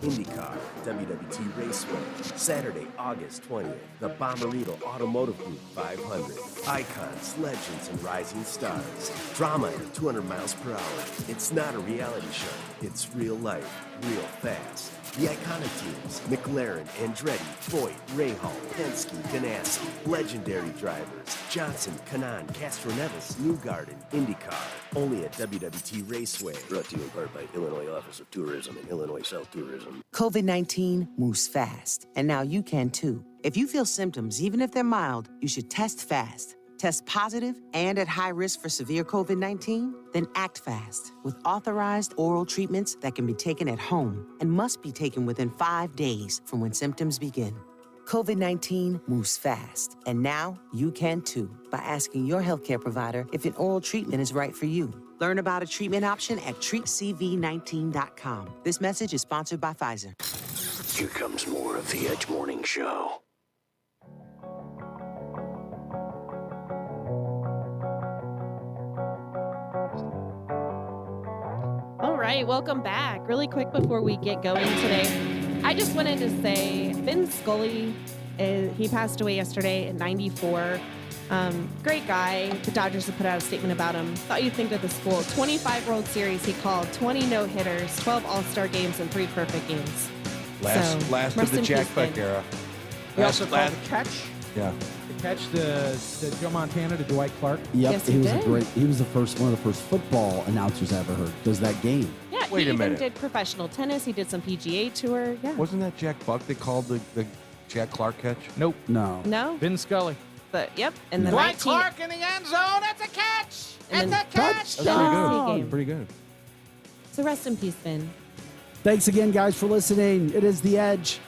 IndyCar, WWT Raceway, Saturday, August 20th. The Bommarito Automotive Group 500. Icons, legends, and rising stars. Drama at 200 miles per hour. It's not a reality show. It's real life, real fast. The iconic teams, McLaren, Andretti, Foyt, Rahal, Penske, Ganassi. Legendary drivers, Johnson, Kanaan, Castroneves, Newgarden, IndyCar. Only at WWT Raceway. Brought to you in part by Illinois Office of Tourism and Illinois South Tourism. COVID-19 moves fast, and now you can too. If you feel symptoms, even if they're mild, you should test fast. Test positive and at high risk for severe COVID-19? Then act fast with authorized oral treatments that can be taken at home and must be taken within 5 days from when symptoms begin. COVID-19 moves fast, and now you can too by asking your healthcare provider if an oral treatment is right for you. Learn about a treatment option at treatcv19.com. This message is sponsored by Pfizer. Here comes more of the Edge Morning Show. All right, welcome back. Really quick before we get going today, I just wanted to say Vin Scully, he passed away yesterday at 94. Great guy. The Dodgers have put out a statement about him. Thought you'd think of the school. 25 World Series he called, 20 no-hitters, 12 All-Star games, and 3 perfect games. Last of the Jack Buck era. He also called the catch. Yeah. The catch, the Joe Montana to Dwight Clark. Yep, Yes, he he was did. he was one of the first football announcers I ever heard. Does that game? Yeah, Wait he a even minute. did professional tennis. He did some PGA Tour. Yeah. Wasn't that Jack Buck they called the Jack Clark catch? Nope. No. No? Vin Scully. Yep. And the Dwight 19- Clark in the end zone. That's a catch. And That's a then- catch. That's pretty good. Game. Pretty good. So rest in peace, Finn. Thanks again, guys, for listening. It is The Edge.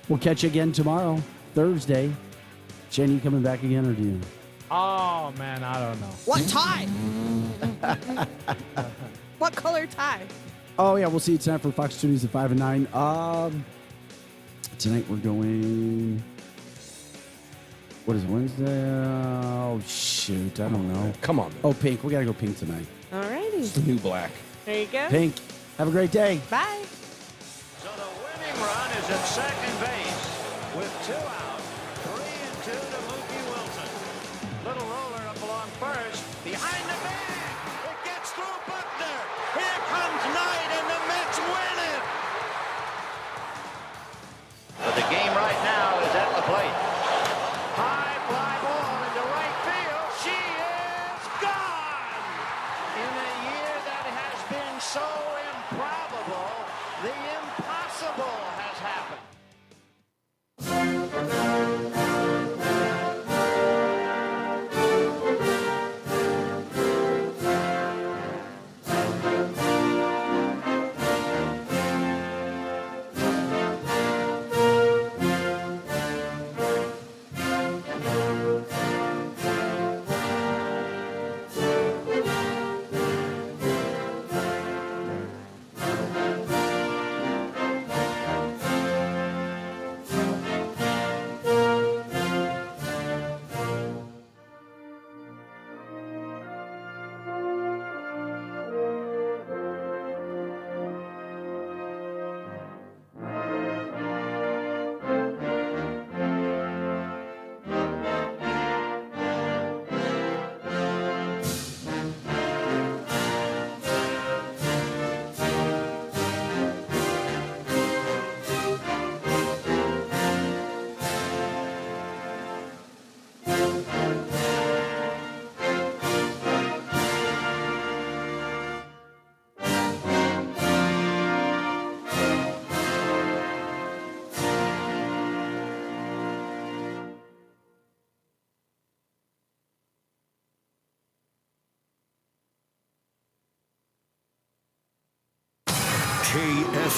We'll catch you again tomorrow, Thursday. Jen, you coming back again, or do you? Oh, man, I don't know. What tie? What color tie? Oh, yeah, we'll see you tonight for Fox 2 News at 5 and 9. Tonight we're going... What is it, Wednesday? Oh, shoot, I don't know. Come on, man. Oh, pink. We got to go pink tonight. Alrighty. It's the new black. There you go. Pink. Have a great day. Bye. So the winning run is at second base with 2 out. 3-2 to Mookie Wilson. Little roller up along first. Behind the bag. It gets through Buckner. Here comes Knight and the Mets win it. But the game right now is at the plate. High fly ball into right field. She is gone. In a year that has been so improbable, the impossible has happened. KFM.